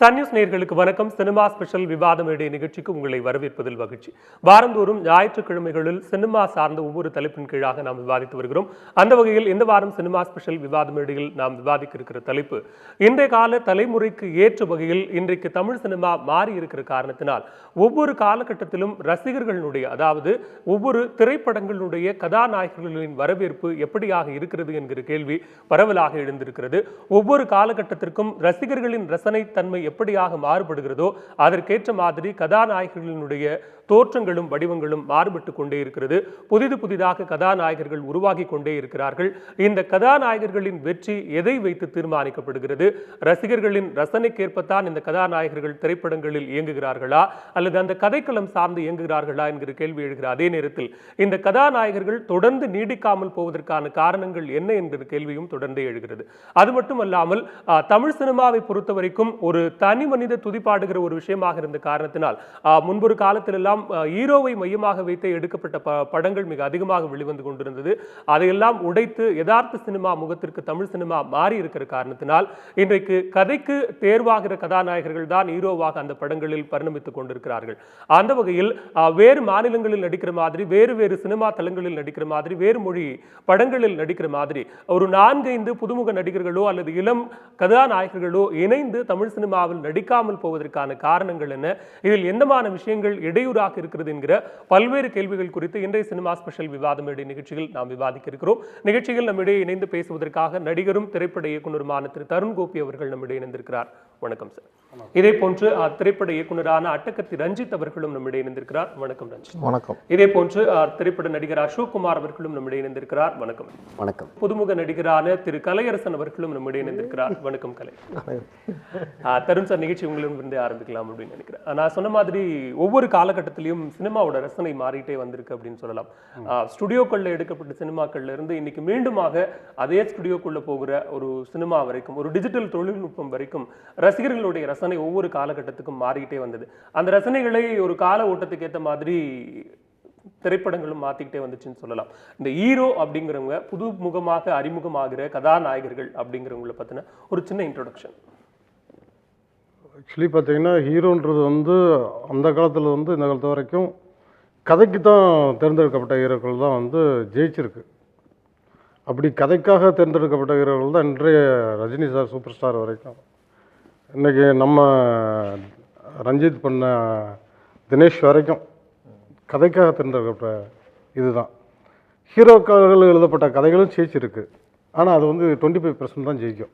Sun news நேயர்களுக்கு வணக்கம். Cinema special விவாத மேடை நிகழ்ச்சிக்கு உங்களை வரவேற்பதில் மகிழ்ச்சி. வாரந்தோறும் ஞாயிற்றுக்கிழமைகளில் சினிமா சார்ந்த ஒவ்வொரு தலைப்பின் கீழாக நாம் விவாதித்து வருகிறோம். அந்த வகையில் இந்த வாரம் சினிமா ஸ்பெஷல் விவாத மேடையில் நாம் விவாதிக்க இருக்கிற தலைப்பு, இன்றைய கால தலைமுறைக்கு ஏற்ற வகையில் இன்றைக்கு தமிழ் சினிமா மாறி இருக்கிற காரணத்தினால் ஒவ்வொரு காலகட்டத்திலும் ரசிகர்களுடைய, அதாவது ஒவ்வொரு திரைப்படங்களுடைய கதாநாயகர்களின் வரவேற்பு எப்படியாக இருக்கிறது என்கிற கேள்வி பரவலாக எழுந்திருக்கிறது. ஒவ்வொரு காலகட்டத்திற்கும் ரசிகர்களின் ரசனை தன்மை எப்படியாக மாறுபடுகிறதோ அதற்கேற்ற மாதிரி கதாநாயகர்களுடைய தோற்றங்களும் வடிவங்களும் மாறுபட்டு கொண்டே இருக்கிறது. புதிதாக கதாநாயகர்கள் உருவாகி கொண்டே இருக்கிறார்கள். இந்த கதாநாயகர்களின் வெற்றி எதை வைத்து தீர்மானிக்கப்படுகிறது? ரசிகர்களின் ரசனைக்கேற்பத்தான் இந்த கதாநாயகர்கள் திரைப்படங்களில் இயங்குகிறார்களா அல்லது அந்த கதைக்களம் சார்ந்து இயங்குகிறார்களா என்கிற கேள்வி எழுகிற அதே நேரத்தில் இந்த கதாநாயகர்கள் தொடர்ந்து நீடிக்காமல் போவதற்கான காரணங்கள் என்ன என்கிற கேள்வியும் தொடர்ந்தே எழுகிறது. அது மட்டுமல்லாமல் தமிழ் சினிமாவை பொறுத்த வரைக்கும் ஒரு தனி மனித துதிப்பாடுகிற ஒரு விஷயமாக இருந்த காரணத்தினால் முன்பொரு காலத்தில் எல்லாம் ஹீரோவை மையமாக வைத்து எடுக்கப்பட்ட படங்கள் மிக அதிகமாக வெளிவந்து கொண்டிருந்தது. அதையெல்லாம் உடைத்து யதார்த்த சினிமா முகத்திற்கு தமிழ் சினிமா மாறி இருக்கிற காரணத்தினால் இன்றைக்கு கதைக்கு தேர்வாகிற கதாநாயகர்கள் தான் ஹீரோவாக அந்த படங்களில் பரிணமித்துக் கொண்டிருக்கிறார்கள். அந்த வகையில் வேறு மாநிலங்களில் நடிக்கிற மாதிரி, வேறு சினிமா தளங்களில் நடிக்கிற மாதிரி, வேறு மொழி படங்களில் நடிக்கிற மாதிரி ஒரு 4-5 புதுமுக நடிகர்களோ அல்லது இளம் கதாநாயகர்களோ இணைந்து தமிழ் சினிமாவில் நடிக்காமல் போவதற்கான காரணங்கள் என்ன, இதில் எந்தமான விஷயங்கள் இடையூறாக இருக்கிறது என்கிற பல்வேறு கேள்விகள் குறித்து இன்றைய சினிமா ஸ்பெஷல் விவாத மேடை நிகழ்ச்சியில் நாம் விவாதிக்க இருக்கிறோம். நிகழ்ச்சியில் நம்மிடையே இணைந்து பேசுவதற்காக நடிகரும் திரைப்பட இயக்குநருமான திரு தருண் கோபி அவர்கள் நம்மிடையே இணைந்திருக்கிறார். வணக்கம் சார். இதே போன்று திரைப்பட இயக்குநரான அட்டகத்தி ரஞ்சித் அவர்களும் நம்மிடையே இணைந்திருக்கிறார். வணக்கம் ரஞ்சித். வணக்கம். இதே போன்று திரைப்பட நடிகர் அசோக் குமார் அவர்களும் நம்மிடையே இணைந்திருக்கிறார். வணக்கம். வணக்கம். புதுமுக நடிகரான திரு கலையரசன் அவர்களும் நம்மிடையே இணைந்திருக்கிறார். வணக்கம் கலை. தருண் சார், நிகழ்ச்சி உங்களிடமிருந்து ஆரம்பிக்கலாம் அப்படின்னு நினைக்கிறேன். நான் சொன்ன மாதிரி ஒவ்வொரு காலகட்டத்திலையும் சினிமாவோட ரசனை மாறிட்டே வந்திருக்கு அப்படின்னு சொல்லலாம். ஸ்டுடியோக்கள்ல எடுக்கப்பட்ட சினிமாக்கள்ல இருந்து இன்னைக்கு மீண்டுமாக அதே ஸ்டுடியோக்குள்ள போகிற ஒரு சினிமா வரைக்கும், ஒரு டிஜிட்டல் தொழில்நுட்பம் வரைக்கும் ரசிகர்களுடைய ரசனை ஒவ்வொரு காலகட்டத்துக்கும் மாறிக்கிட்டே வந்தது. அந்த ரசனைகளை ஒரு கால ஓட்டத்துக்கு ஏற்ற மாதிரி திரைப்படங்களும் மாத்திக்கிட்டே வந்துச்சுன்னு சொல்லலாம். இந்த ஹீரோ அப்படிங்கிறவங்க புதுமுகமாக அறிமுகமாகிற கதாநாயகர்கள் அப்படிங்கிறவங்களை பத்தின ஒரு சின்ன இன்ட்ரோடக்ஷன். ஆக்சுவலி பார்த்தீங்கன்னா ஹீரோன்றது அந்த காலத்தில் இந்த காலத்து வரைக்கும் கதைக்கு தான் தேர்ந்தெடுக்கப்பட்ட ஹீரோக்கள் தான் ஜெயிச்சிருக்கு. அப்படி கதைக்காக தேர்ந்தெடுக்கப்பட்ட ஹீரோக்கள் தான் இன்றைய ரஜினி சார் சூப்பர் ஸ்டார் வரைக்கும். இன்றைக்கி நம்ம ரஞ்சித் பண்ண தினேஷ் வரைக்கும் கதைக்காக தேர்ந்தெடுக்கப்பட்ட இதுதான். ஹீரோக்கள் எழுதப்பட்ட கதைகளும் ஜெயிச்சிருக்கு. ஆனால் அது 25% தான் ஜெயிக்கும்.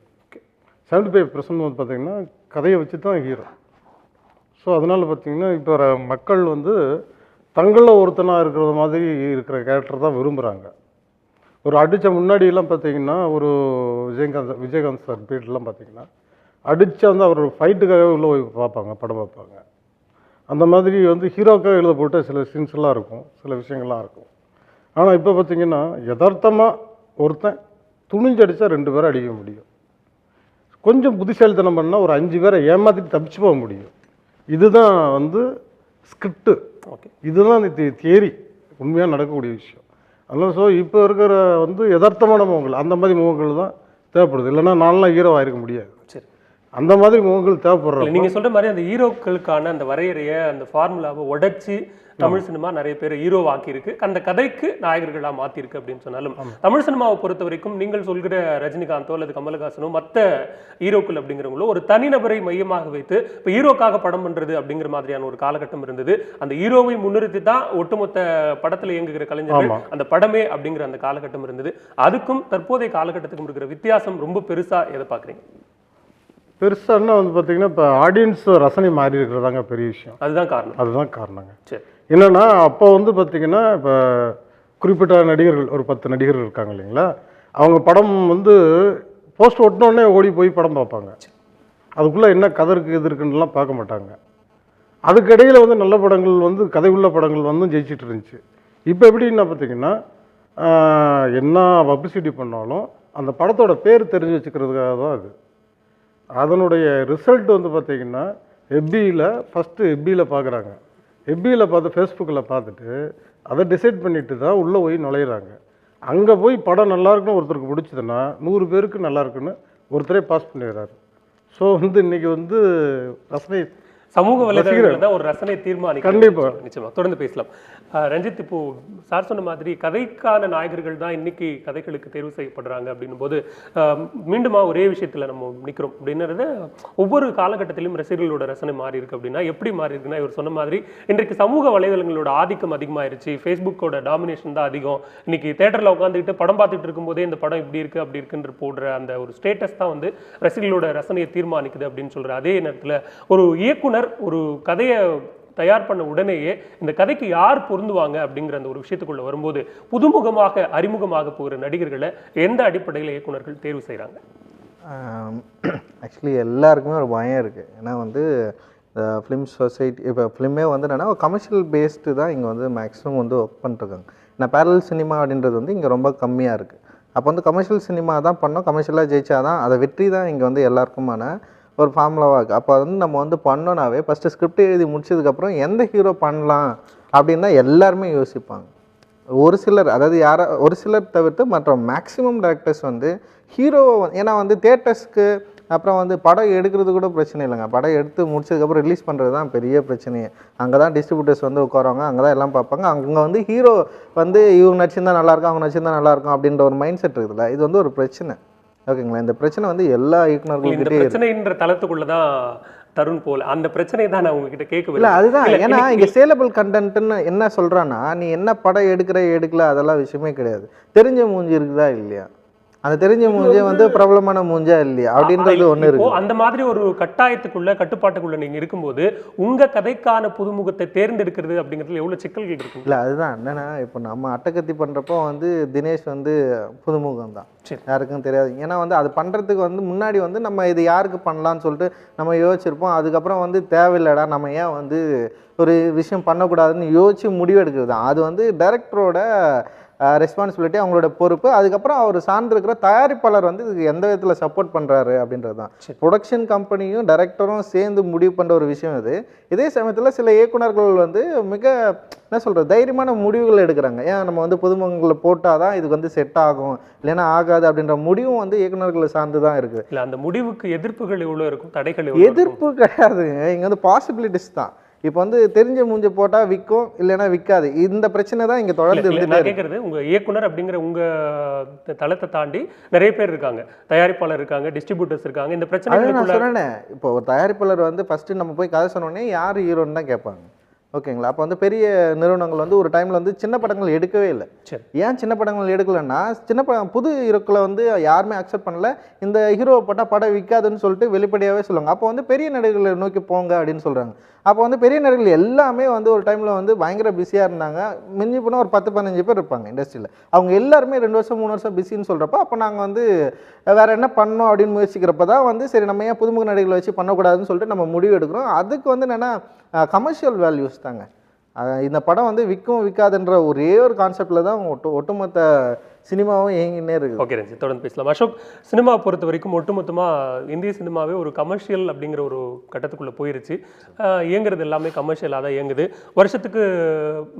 75% பார்த்திங்கன்னா கதையை வச்சு தான் ஹீரோ. ஸோ அதனால் பார்த்திங்கன்னா இப்போ மக்கள் தங்களில் ஒருத்தனாக இருக்கிற மாதிரி இருக்கிற கேரக்டர் தான் விரும்புகிறாங்க. ஒரு அடித்த முன்னாடியெல்லாம் பார்த்திங்கன்னா ஒரு விஜயகாந்த் சார் பீரியட்லாம் பார்த்திங்கன்னா அடித்தா அவர் ஃபைட்டுக்காகவே உள்ளே போய் பார்ப்பாங்க, படம் பார்ப்பாங்க. அந்த மாதிரி ஹீரோக்காக எழுத போட்ட சில சீன்ஸ்லாம் இருக்கும், சில விஷயங்கள்லாம் இருக்கும். ஆனால் இப்போ பார்த்திங்கன்னா யதார்த்தமாக ஒருத்தன் துணிஞ்சு அடித்தா 2 பேரை அடிக்க முடியும். கொஞ்சம் புத்திசாலித்தனம் பண்ணால் ஒரு 5 பேரை ஏமாற்றிட்டு தப்பிச்சு போக முடியும். இதுதான் ஸ்கிரிப்டு. ஓகே, இதுதான் தியரி, உண்மையாக நடக்கக்கூடிய விஷயம். அதனால் ஸோ இப்போ இருக்கிற யதார்த்தமான முகங்கள், அந்த மாதிரி முகங்கள் தான் தேவைப்படுது. இல்லைன்னா நான்லாம் ஹீரோ ஆகிருக்க முடியாது. சரி, அந்த மாதிரி முகங்கள் தேவைப்படுறாங்க. நீங்கள் சொல்கிற மாதிரி அந்த ஹீரோக்களுக்கான அந்த வரையறையை, அந்த ஃபார்முலாவை உடைச்சி தமிழ் சினிமா நிறைய பேர் ஹீரோவாக்கி இருக்கு, அந்த கதைக்கு நாயகர்களாக மாற்றிருக்கு அப்படின்னு சொன்னாலும் தமிழ் சினிமாவை பொறுத்த வரைக்கும் நீங்கள் சொல்கிற ரஜினிகாந்தோ அல்லது கமலஹாசனோ மற்ற ஹீரோக்கள் அப்படிங்கிறவங்களோ ஒரு தனிநபரை மையமாக வைத்து இப்போ ஹீரோக்காக படம் பண்ணுறது அப்படிங்கிற மாதிரியான ஒரு காலகட்டம் இருந்தது. அந்த ஹீரோவை முன்னிறுத்தி தான் ஒட்டுமொத்த படத்தில் இயங்குகிற கலைஞர்கள் அந்த படமே அப்படிங்கிற அந்த காலகட்டம் இருந்தது. அதுக்கும் தற்போதைய காலகட்டத்துக்கும் இருக்கிற வித்தியாசம் ரொம்ப பெருசாக எதை பார்க்குறீங்க? பெருசான்னா பார்த்தீங்கன்னா இப்போ ஆடியன்ஸ் ரசனை மாறி இருக்கிறதாங்க பெரிய விஷயம். அதுதான் காரணங்க. சரி, என்னென்னா அப்போ பார்த்தீங்கன்னா இப்போ குறிப்பிட்ட நடிகர்கள் ஒரு 10 நடிகர்கள் இருக்காங்க இல்லைங்களா, அவங்க படம் போஸ்ட் ஒட்டினோடனே ஓடி போய் படம் பார்ப்பாங்க. அதுக்குள்ளே என்ன கதை இருக்குது இது இருக்குன்னுலாம் பார்க்க மாட்டாங்க. அதுக்கிடையில் நல்ல படங்கள் கதை உள்ள படங்கள் ஜெயிச்சிட்டு இருந்துச்சு. இப்போ எப்படின்னா பார்த்தீங்கன்னா என்ன பப்ளிசிட்டி பண்ணாலும் அந்த படத்தோட பேர் தெரிஞ்சு வச்சுக்கிறதுக்காக தான் அது. அதனுடைய ரிசல்ட் பார்த்திங்கன்னா ஃபஸ்ட்டு எஃபியில் பார்க்குறாங்க. எஃபியில் பார்த்து ஃபேஸ்புக்கில் பார்த்துட்டு அதை டிசைட் பண்ணிவிட்டு தான் உள்ளே போய் நுழையிறாங்க. அங்கே போய் படம் நல்லா இருக்குன்னு ஒருத்தருக்கு பிடிச்சதுன்னா 100 பேருக்கு நல்லா இருக்குன்னு ஒருத்தரே பாஸ் பண்ணிடுறாரு. ஸோ இன்னைக்கு ரசனை சமூக வலைதளங்கள் தான் ஒரு ரசனை தீர்மானிக்கும். கண்டிப்பா. நிச்சயமா தொடர்ந்து பேசலாம். ரஞ்சித், இப்போ சார் சொன்ன மாதிரி கதைக்கான நாயகர்கள் தான் இன்னைக்கு கதைகளுக்கு தேர்வு செய்யப்படுறாங்க அப்படின்னும் போது மீண்டுமா ஒரே விஷயத்துல நம்ம நிற்கிறோம் அப்படின்றது, ஒவ்வொரு காலகட்டத்திலும் ரசிகர்களோட ரசனை மாறி இருக்கு அப்படின்னா எப்படி மாறி இருக்குன்னா, இவர் சொன்ன மாதிரி இன்றைக்கு சமூக வலைதளங்களோட ஆதிக்கம் அதிகமாயிருச்சு, ஃபேஸ்புக்கோட டாமினேஷன் தான் அதிகம். இன்னைக்கு தேட்டர்ல உட்காந்துக்கிட்டு படம் பார்த்துட்டு இருக்கும்போதே இந்த படம் இப்படி இருக்கு அப்படி இருக்குன்ற போடுற அந்த ஒரு ஸ்டேட்டஸ் தான் ரசிகர்களோட ரசனையை தீர்மானிக்குது அப்படின்னு சொல்ற அதே நேரத்துல ஒரு இயக்குனர் ஒரு கதையை தயார் பண்ண உடனேயே இந்த கதைக்கு யார் பொருந்துவாங்க அப்படிங்கிற அந்த ஒரு விஷயத்துக்குள்ள வரும்போது புதுமுகமாக அறிமுகமாக போகிற நடிகர்களை எந்த அடிப்படையில் இயக்குனர்கள் தேர்வு செய்கிறாங்க? ஆக்சுவலி எல்லாருக்குமே ஒரு பயம் இருக்குது. ஏன்னா ஃபிலிம் சொசைட்டி இப்போ ஃபிலிமே என்னென்னா கமர்ஷியல் பேஸ்டு தான் இங்கே மேக்ஸிமம் ஒர்க் பண்ணிருக்காங்க. ஏன்னா பேரல் சினிமா அப்படின்றது இங்கே ரொம்ப கம்மியாக இருக்குது. அப்போ கமர்ஷியல் சினிமா தான் பண்ணோம், கமர்ஷியலாக ஜெயிச்சா தான் அதை வெற்றி தான் இங்கே எல்லாருக்குமான ஒரு ஃபார்முலாவாக இருக்குது. அப்போ நம்ம பண்ணோன்னாவே ஃபஸ்ட்டு ஸ்கிரிப்ட் எழுதி முடிச்சதுக்கப்புறம் எந்த ஹீரோ பண்ணலாம் அப்படின்னு தான் எல்லாருமே யோசிப்பாங்க. ஒரு சிலர், அதாவது ஒரு சிலர் தவிர்த்து மற்ற மேக்ஸிமம் டேரக்டர்ஸ் ஹீரோவை ஏன்னா தியேட்டர்ஸ்க்கு அப்புறம் படம் எடுக்கிறது கூட பிரச்சனை இல்லைங்க. படம் எடுத்து முடிச்சதுக்கப்புறம் ரிலீஸ் பண்ணுறது தான் பெரிய பிரச்சனையே. அங்கே தான் டிஸ்ட்ரிபியூட்டர்ஸ் உட்காருவாங்க, அங்கே தான் எல்லாம் பார்ப்பாங்க. அங்கே ஹீரோ இவங்க நடிச்சிருந்தா நல்லாயிருக்கும், அவங்க நடிச்சிருந்தா நல்லாயிருக்கும் அப்படின்ற ஒரு மைண்ட் செட் இருக்குதுல்ல, இது ஒரு பிரச்சனை. ஓகேங்களா? இந்த பிரச்சனை எல்லா இயக்குனர்களும் பிரச்சனைன்ற தளத்துக்குள்ளதான் தருண் போல அந்த பிரச்சனை தான் நான் உங்ககிட்ட கேட்கவில்லை. இல்லை அதுதான், ஏன்னா இங்கே சேலபிள் கண்டென்ட்னு என்ன சொல்கிறான்னா, நீ என்ன படம் எடுக்கல அதெல்லாம் விஷயமே கிடையாது. தெரிஞ்ச மூஞ்சி இருக்குதா இல்லையா, அந்த தெரிஞ்ச மூஞ்சே பிரபலமான மூஞ்சா இல்லையா அப்படின்றது ஒன்று இருக்கு. அந்த மாதிரி ஒரு கட்டாயத்துக்குள்ள கட்டுப்பாட்டுக்குள்ள நீங்க இருக்கும்போது உங்க கதைக்கான புதுமுகத்தை தேர்ந்தெடுக்கிறது அப்படிங்கிறதுல எவ்வளவு சிக்கல்கள் இருக்கு? இல்லை அதுதான் என்னன்னா, இப்போ நம்ம அட்டகத்தி பண்றப்போ தினேஷ் புதுமுகம் தான், யாருக்கும் தெரியாது. ஏன்னா அது பண்றதுக்கு முன்னாடி நம்ம இது யாருக்கு பண்ணலாம்னு சொல்லிட்டு நம்ம யோசிச்சிருப்போம். அதுக்கப்புறம் தேவையில்லடா நம்ம ஏன் ஒரு விஷயம் பண்ணக்கூடாதுன்னு யோசிச்சு முடிவெடுக்கிறது தான். அது டைரக்டரோட ரெஸ்பான்சிபிலிட்டி, அவங்களோட பொறுப்பு. அதுக்கப்புறம் அவர் சார்ந்திருக்கிற தயாரிப்பாளர் இதுக்கு எந்த விதத்தில் சப்போர்ட் பண்ணுறாரு அப்படின்றது தான். ப்ரொடக்ஷன் கம்பெனியும் டைரக்டரும் சேர்ந்து முடிவு பண்ணுற ஒரு விஷயம் இது. இதே சமயத்தில் சில இயக்குனர்கள் மிக என்ன சொல்கிறது தைரியமான முடிவுகள் எடுக்கிறாங்க. ஏன் நம்ம புதுமுகங்களை போட்டால் தான் இதுக்கு செட் ஆகும், இல்லைன்னா ஆகாது அப்படின்ற முடிவும் இயக்குனர்களை சார்ந்து தான் இருக்குது. இல்லை அந்த முடிவுக்கு எதிர்ப்புகள் எவ்வளோ இருக்கும், தடைகள்? எதிர்ப்பு கிடையாதுங்க, இங்கே பாசிபிலிட்டிஸ் தான். இப்போ தெரிஞ்ச மூஞ்ச போட்டால் விற்கும், இல்லைன்னா விற்காது. இந்த பிரச்சனை தான் இங்கே தொடர்ந்து நான் கேட்குறது. உங்கள் இயக்குனர் அப்படிங்கிற உங்கள் தளத்தை தாண்டி நிறைய பேர் இருக்காங்க, தயாரிப்பாளர் இருக்காங்க, டிஸ்ட்ரிபியூட்டர்ஸ் இருக்காங்க. இந்த பிரச்சனை நான் சொன்னேன். இப்போ ஒரு தயாரிப்பாளர் ஃபஸ்ட்டு நம்ம போய் கதை சொன்னோடனே யார் ஹீரோன்னு தான் கேட்பாங்க. ஓகேங்களா? அப்போ பெரிய நிறுவனங்கள் ஒரு டைமில் சின்ன படங்கள் எடுக்கவே இல்லை. ஏன் சின்ன படங்கள் எடுக்கலைன்னா, சின்ன படம் புது ஹீரோக்களை யாருமே அக்செப்ட் பண்ணல. இந்த ஹீரோவை போட்டால் படம் விற்காதுன்னு சொல்லிட்டு வெளிப்படையாகவே சொல்லுவாங்க. அப்போ பெரிய நடிகர்களை நோக்கி போங்க அப்படின்னு சொல்கிறாங்க. அப்போ பெரிய நடிகர்கள் எல்லாமே ஒரு டைமில் பயங்கர பிஸியாக இருந்தாங்க. மிஞ்சி போனால் ஒரு 10-15 பேர் இருப்பாங்க இண்டஸ்ட்ரியில். அவங்க எல்லாருமே 2 வருஷம் 3 வருஷம் பிஸின்னு சொல்கிறப்ப, அப்போ நாங்கள் வேறு என்ன பண்ணோம் அப்படின்னு முயற்சிக்கிறப்ப தான் சரி நம்ம ஏன் புதுமுக நடிகர்களை வச்சு பண்ணக்கூடாதுன்னு சொல்லிட்டு நம்ம முடிவு எடுக்கிறோம். அதுக்கு என்னென்னா கமர்ஷியல் வேல்யூஸ் தாங்க. இந்த படம் விற்கும் விற்காதுன்ற ஒரே ஒரு கான்செப்டில் தான் ஒட்டுமொத்த சினிமாவும் இயங்கினே இருக்குது. ஓகே ரஞ்சித், தொடர்ந்து பேசலாம். அசோக், சினிமா பொறுத்த வரைக்கும் ஒட்டுமொத்தமாக இந்திய சினிமாவே ஒரு கமர்ஷியல் அப்படிங்கிற ஒரு கட்டத்துக்குள்ளே போயிருச்சு. இயங்குறது எல்லாமே கமர்ஷியலாக தான் இயங்குது. வருஷத்துக்கு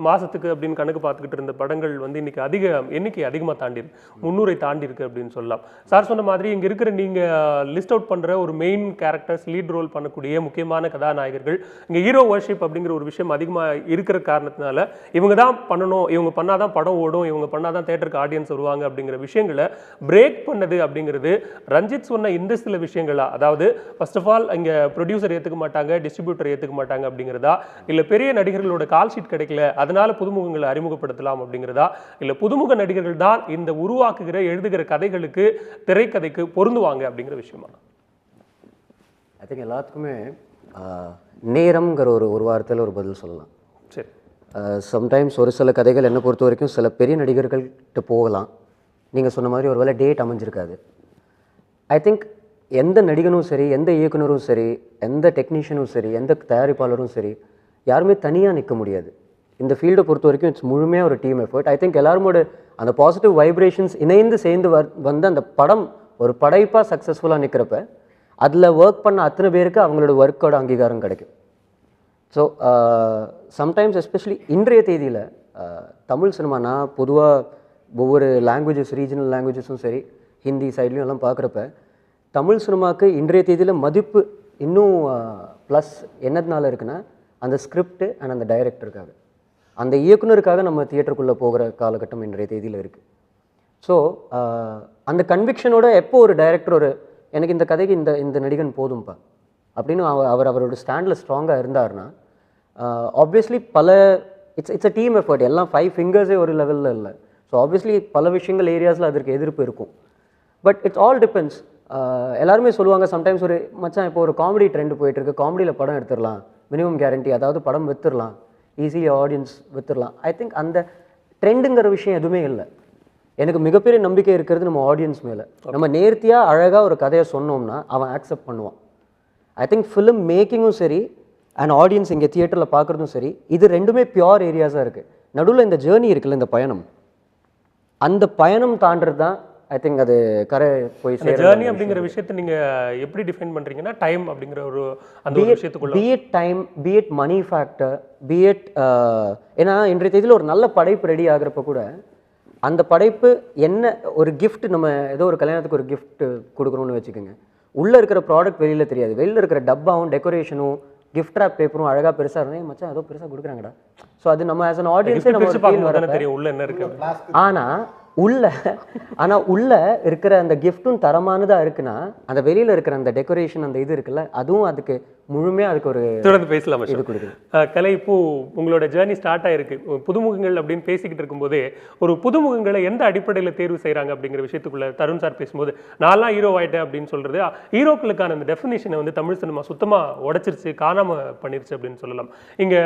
மாதத்துக்கு அப்படின்னு கணக்கு பார்த்துக்கிட்டு இருந்த படங்கள் இன்னைக்கு எண்ணிக்கை அதிகமாக தாண்டிருக்கு, 300 தாண்டிருக்கு அப்படின்னு சொல்லலாம். சார் சொன்ன மாதிரி இங்கே இருக்கிற நீங்கள் லிஸ்ட் அவுட் பண்ணுற ஒரு மெயின் கேரக்டர்ஸ், லீட் ரோல் பண்ணக்கூடிய முக்கியமான கதாநாயகர்கள், இங்கே ஹீரோ வர்ஷிப் அப்படிங்கிற ஒரு விஷயம் அதிகமாக இருக்கிற காரணத்தினால இவங்க தான் பண்ணணும், இவங்க பண்ணாதான் படம் ஓடும், இவங்க பண்ணாதான் தேட்டருக்கு ஆடியன்ஸ் வருவாங்க அப்படிங்கிற விஷயங்களை பிரேக் பண்ணது அப்படிங்கிறது ரஞ்சித் சொன்ன இந்த சில விஷயங்களா? அதாவது ஃபர்ஸ்ட் ஆஃப் ஆல் இங்க ப்ரொடியூசர் ஏத்துக்க மாட்டாங்க, டிஸ்ட்ரிபியூட்டர் ஏத்துக்க மாட்டாங்க அப்படிங்கிறதா, இல்ல பெரிய நடிகர்களோட கால் ஷீட் கிடைக்கல அதனால புதுமுகங்களை அறிமுகப்படுத்தலாம் அப்படிங்கிறதா, இல்ல புதுமுக நடிகர்கள் தான் இந்த உருவாக்குகிற எழுதுகிற கதைகளுக்கு திரைக்கதைக்கு பொருந்துவாங்க அப்படிங்கிற விஷயமா? ஐ திங்க் எல்லாத்துக்குமே நேரம்ங்கிற ஒரு வாரத்தில் ஒரு பதில் சொல்லலாம். சரி, சம்டைம்ஸ் ஒரு சில கதைகள் என்னை பொறுத்த வரைக்கும் சில பெரிய நடிகர்கள்கிட்ட போகலாம். நீங்கள் சொன்ன மாதிரி ஒரு வேளை டேட் அமைஞ்சிருக்காது. ஐ திங்க் எந்த நடிகனும் சரி, எந்த இயக்குனரும் சரி, எந்த டெக்னீஷியனும் சரி, எந்த தயாரிப்பாளரும் சரி, யாருமே தனியாக நிற்க முடியாது. இந்த ஃபீல்டை பொறுத்த வரைக்கும் இட்ஸ் முழுமையாக ஒரு டீம் எஃபர்ட். ஐ திங்க் எல்லாருமோட அந்த பாசிட்டிவ் வைப்ரேஷன்ஸ் இணைந்து சேர்ந்து வந்து அந்த படம் ஒரு படைப்பாக சக்ஸஸ்ஃபுல்லாக நிற்கிறப்ப அதில் ஒர்க் பண்ண அத்தனை பேருக்கு அவங்களோட ஒர்க்கோட அங்கீகாரம் கிடைக்கும். ஸோ சம்டைம்ஸ் எஸ்பெஷலி இன்றைய தேதியில் தமிழ் சினிமானா பொதுவாக ஒவ்வொரு லாங்குவேஜஸ், ரீஜனல் லாங்குவேஜஸும் சரி, ஹிந்தி சைட்லையும் எல்லாம் பார்க்குறப்ப தமிழ் சினிமாவுக்கு இன்றைய தேதியில் மதிப்பு இன்னும் ப்ளஸ் என்னதுனால இருக்குன்னா அந்த ஸ்கிரிப்ட் அண்ட் அந்த டைரக்டருக்காக, அந்த இயக்குனருக்காக நம்ம தியேட்டருக்குள்ளே போகிற காலகட்டம் இன்றைய தேதியில் இருக்குது. ஸோ அந்த கன்விக்ஷனோட எப்போ ஒரு டைரக்டர் எனக்கு இந்த கதைக்கு இந்த நடிகன் போதும்பா அப்படின்னு அவரோட ஸ்டாண்டில் ஸ்ட்ராங்காக இருந்தார்னா obviously it's a team effort. எல்லாம் 5 ஃபிங்கர்ஸே ஒரு லெவலில் இல்லை. ஸோ ஆப்வியஸ்லி பல விஷயங்கள் ஏரியாஸில் அதற்கு எதிர்ப்பு இருக்கும். But it's all depends. எல்லாருமே சொல்லுவாங்க சம்டைம்ஸ் மச்சான் இப்போ ஒரு காமெடி ட்ரெண்ட் போயிட்டுருக்கு, காமெடியில் படம் எடுத்துடலாம், மினிமம் கேரண்டி, அதாவது படம் வித்துடலாம், ஈஸியாக ஆடியன்ஸ் வித்துடலாம். ஐ திங்க் அந்த ட்ரெண்டுங்கிற விஷயம் எதுவுமே இல்லை. எனக்கு மிகப்பெரிய நம்பிக்கை இருக்கிறது நம்ம ஆடியன்ஸ் மேலே. நம்ம நேர்த்தியாக அழகாக ஒரு கதையை சொன்னோம்னா அவன் ஆக்செப்ட் பண்ணுவான். ஐ திங்க் ஃபிலிம் மேக்கிங்கும் சரி அண்ட் ஆடியன்ஸ் இங்கே தியேட்டரில் பார்க்குறதும் சரி, இது ரெண்டுமே பியோர் ஏரியாஸாக இருக்குது. நடுவில் இந்த ஜேர்னி இருக்குல்ல, இந்த பயணம், அந்த பயணம் தாண்டது தான் ஐ திங்க் அது கரை போய் ஜேர்னி அப்படிங்கிற விஷயத்தை நீங்கள் எப்படி டிஃபைன் பண்ணுறீங்கன்னா டைம் அப்படிங்கிற அந்த ஒரு விஷயத்துக்குள்ள பிஎட் டைம், பிஎட் மணி ஃபேக்டர், பிஎட் ஏன்னா இன்றைய தேதியில் ஒரு நல்ல படைப்பு ரெடி ஆகிறப்ப கூட அந்த படைப்பு என்ன ஒரு கிஃப்ட், நம்ம ஏதோ ஒரு கல்யாணத்துக்கு ஒரு கிஃப்ட் கொடுக்குறோன்னு வச்சுக்கோங்க, உள்ளே இருக்கிற ப்ராடக்ட் வெளியில் தெரியாது, வெளியில் இருக்கிற டப்பாவும் டெக்கரேஷனும் கிஃப்ட் ராப் பேப்பரும் அழகாக பெருசாக இருந்தேன், மச்சான் ஏதோ பெருசாக கொடுக்குறாங்கடா. ஸோ அது நம்ம ஆஸ் அன் ஆடியன்ஸே நம்ம தெரியும் உள்ள என்ன இருக்கு. ஆனால் உள்ள இருக்கிற அந்த கிஃப்ட்டும் தரமானதாக இருக்குன்னா அந்த வெளியில் இருக்கிற அந்த டெக்கரேஷன் அந்த இது இருக்குல்ல, அதுவும் அதுக்கு முழுமையாக அதுக்கு ஒரு தொடர்ந்து பேசலாம். இது கொடுக்குது. கலை, இப்போ உங்களோட ஜேர்னி ஸ்டார்ட் ஆயிருக்கு. புதுமுகங்கள் அப்படின்னு பேசிக்கிட்டு இருக்கும்போதே ஒரு புதுமுகங்களை எந்த அடிப்படையில் தேர்வு செய்கிறாங்க அப்படிங்கிற விஷயத்துக்குள்ள தருண் சார் பேசும்போது நான்லாம் ஹீரோ ஆயிட்டேன் அப்படின்னு சொல்றது, ஹீரோக்களுக்கான அந்த டெஃபினேஷனை வந்து தமிழ் சினிமா சுத்தமாக உடைச்சிருச்சு, காணாமல் பண்ணிருச்சு அப்படின்னு சொல்லலாம். இங்கே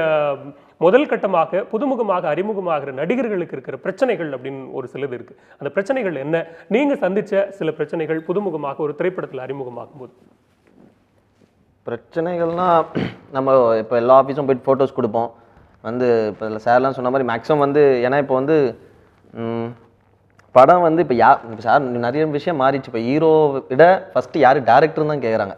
முதல் கட்டமாக புதுமுகமாக அறிமுகமாகிற நடிகர்களுக்கு இருக்கிற பிரச்சனைகள் அப்படின்னு ஒரு சிலது இருக்கு. அந்த பிரச்சனைகள் என்ன? நீங்க சந்திச்ச சில பிரச்சனைகள் புதுமுகமாக ஒரு திரைப்படத்தில் அறிமுகமாகும் போது. பிரச்சனைகள்னா நம்ம இப்போ எல்லா ஆஃபீஸும் போயிட்டு ஃபோட்டோஸ் கொடுப்போம். இப்போ சார்லாம் சொன்ன மாதிரி மேக்ஸிமம் ஏன்னா இப்போ படம் இப்போ சார் நிறைய விஷயம் மாறிச்சு. இப்போ ஹீரோ விட ஃபஸ்ட்டு யார் டேரக்டர் தான் கேட்குறாங்க.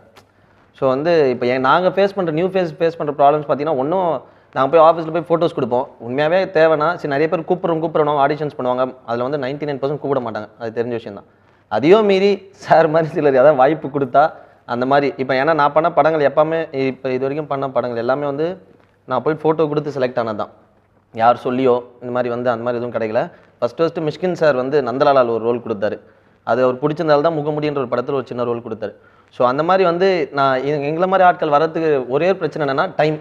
ஸோ இப்போ நாங்கள் ஃபேஸ் பண்ணுற ப்ராப்ளம்ஸ் பார்த்தீங்கன்னா, ஒன்றும் நாங்கள் போய் ஆஃபீஸில் போய் ஃபோட்டோஸ் கொடுப்போம். உண்மையாகவே தேவைன்னா சரி நிறைய பேர் கூப்பிட்றோம் ஆடிஷன்ஸ் பண்ணுவாங்க. அதில் 99% கூப்பிட மாட்டாங்க, அது தெரிஞ்ச விஷயம் தான். அதையும் மீறி சார் மாதிரி சிலர் ஏதாவது வாய்ப்பு கொடுத்தா அந்த மாதிரி இப்போ ஏன்னா நான் பண்ண படங்கள் எப்போவுமே இப்போ இது வரைக்கும் பண்ண படங்கள் எல்லாமே நான் போய் ஃபோட்டோ கொடுத்து செலக்ட் ஆனது தான். யார் சொல்லியோ இந்த மாதிரி அந்த மாதிரி எதுவும் கிடைக்கல. ஃபஸ்ட்டு மிஷ்கின் சார் நந்தலாலால் ஒரு ரோல் கொடுத்தாரு. அது அவர் பிடிச்சிருந்தால் தான் முகமுடின்ற ஒரு படத்தில் ஒரு சின்ன ரோல் கொடுத்தாரு. ஸோ அந்த மாதிரி நான் எங்களை மாதிரி ஆட்கள் வரத்துக்கு ஒரே பிரச்சனை என்னென்னா டைம்.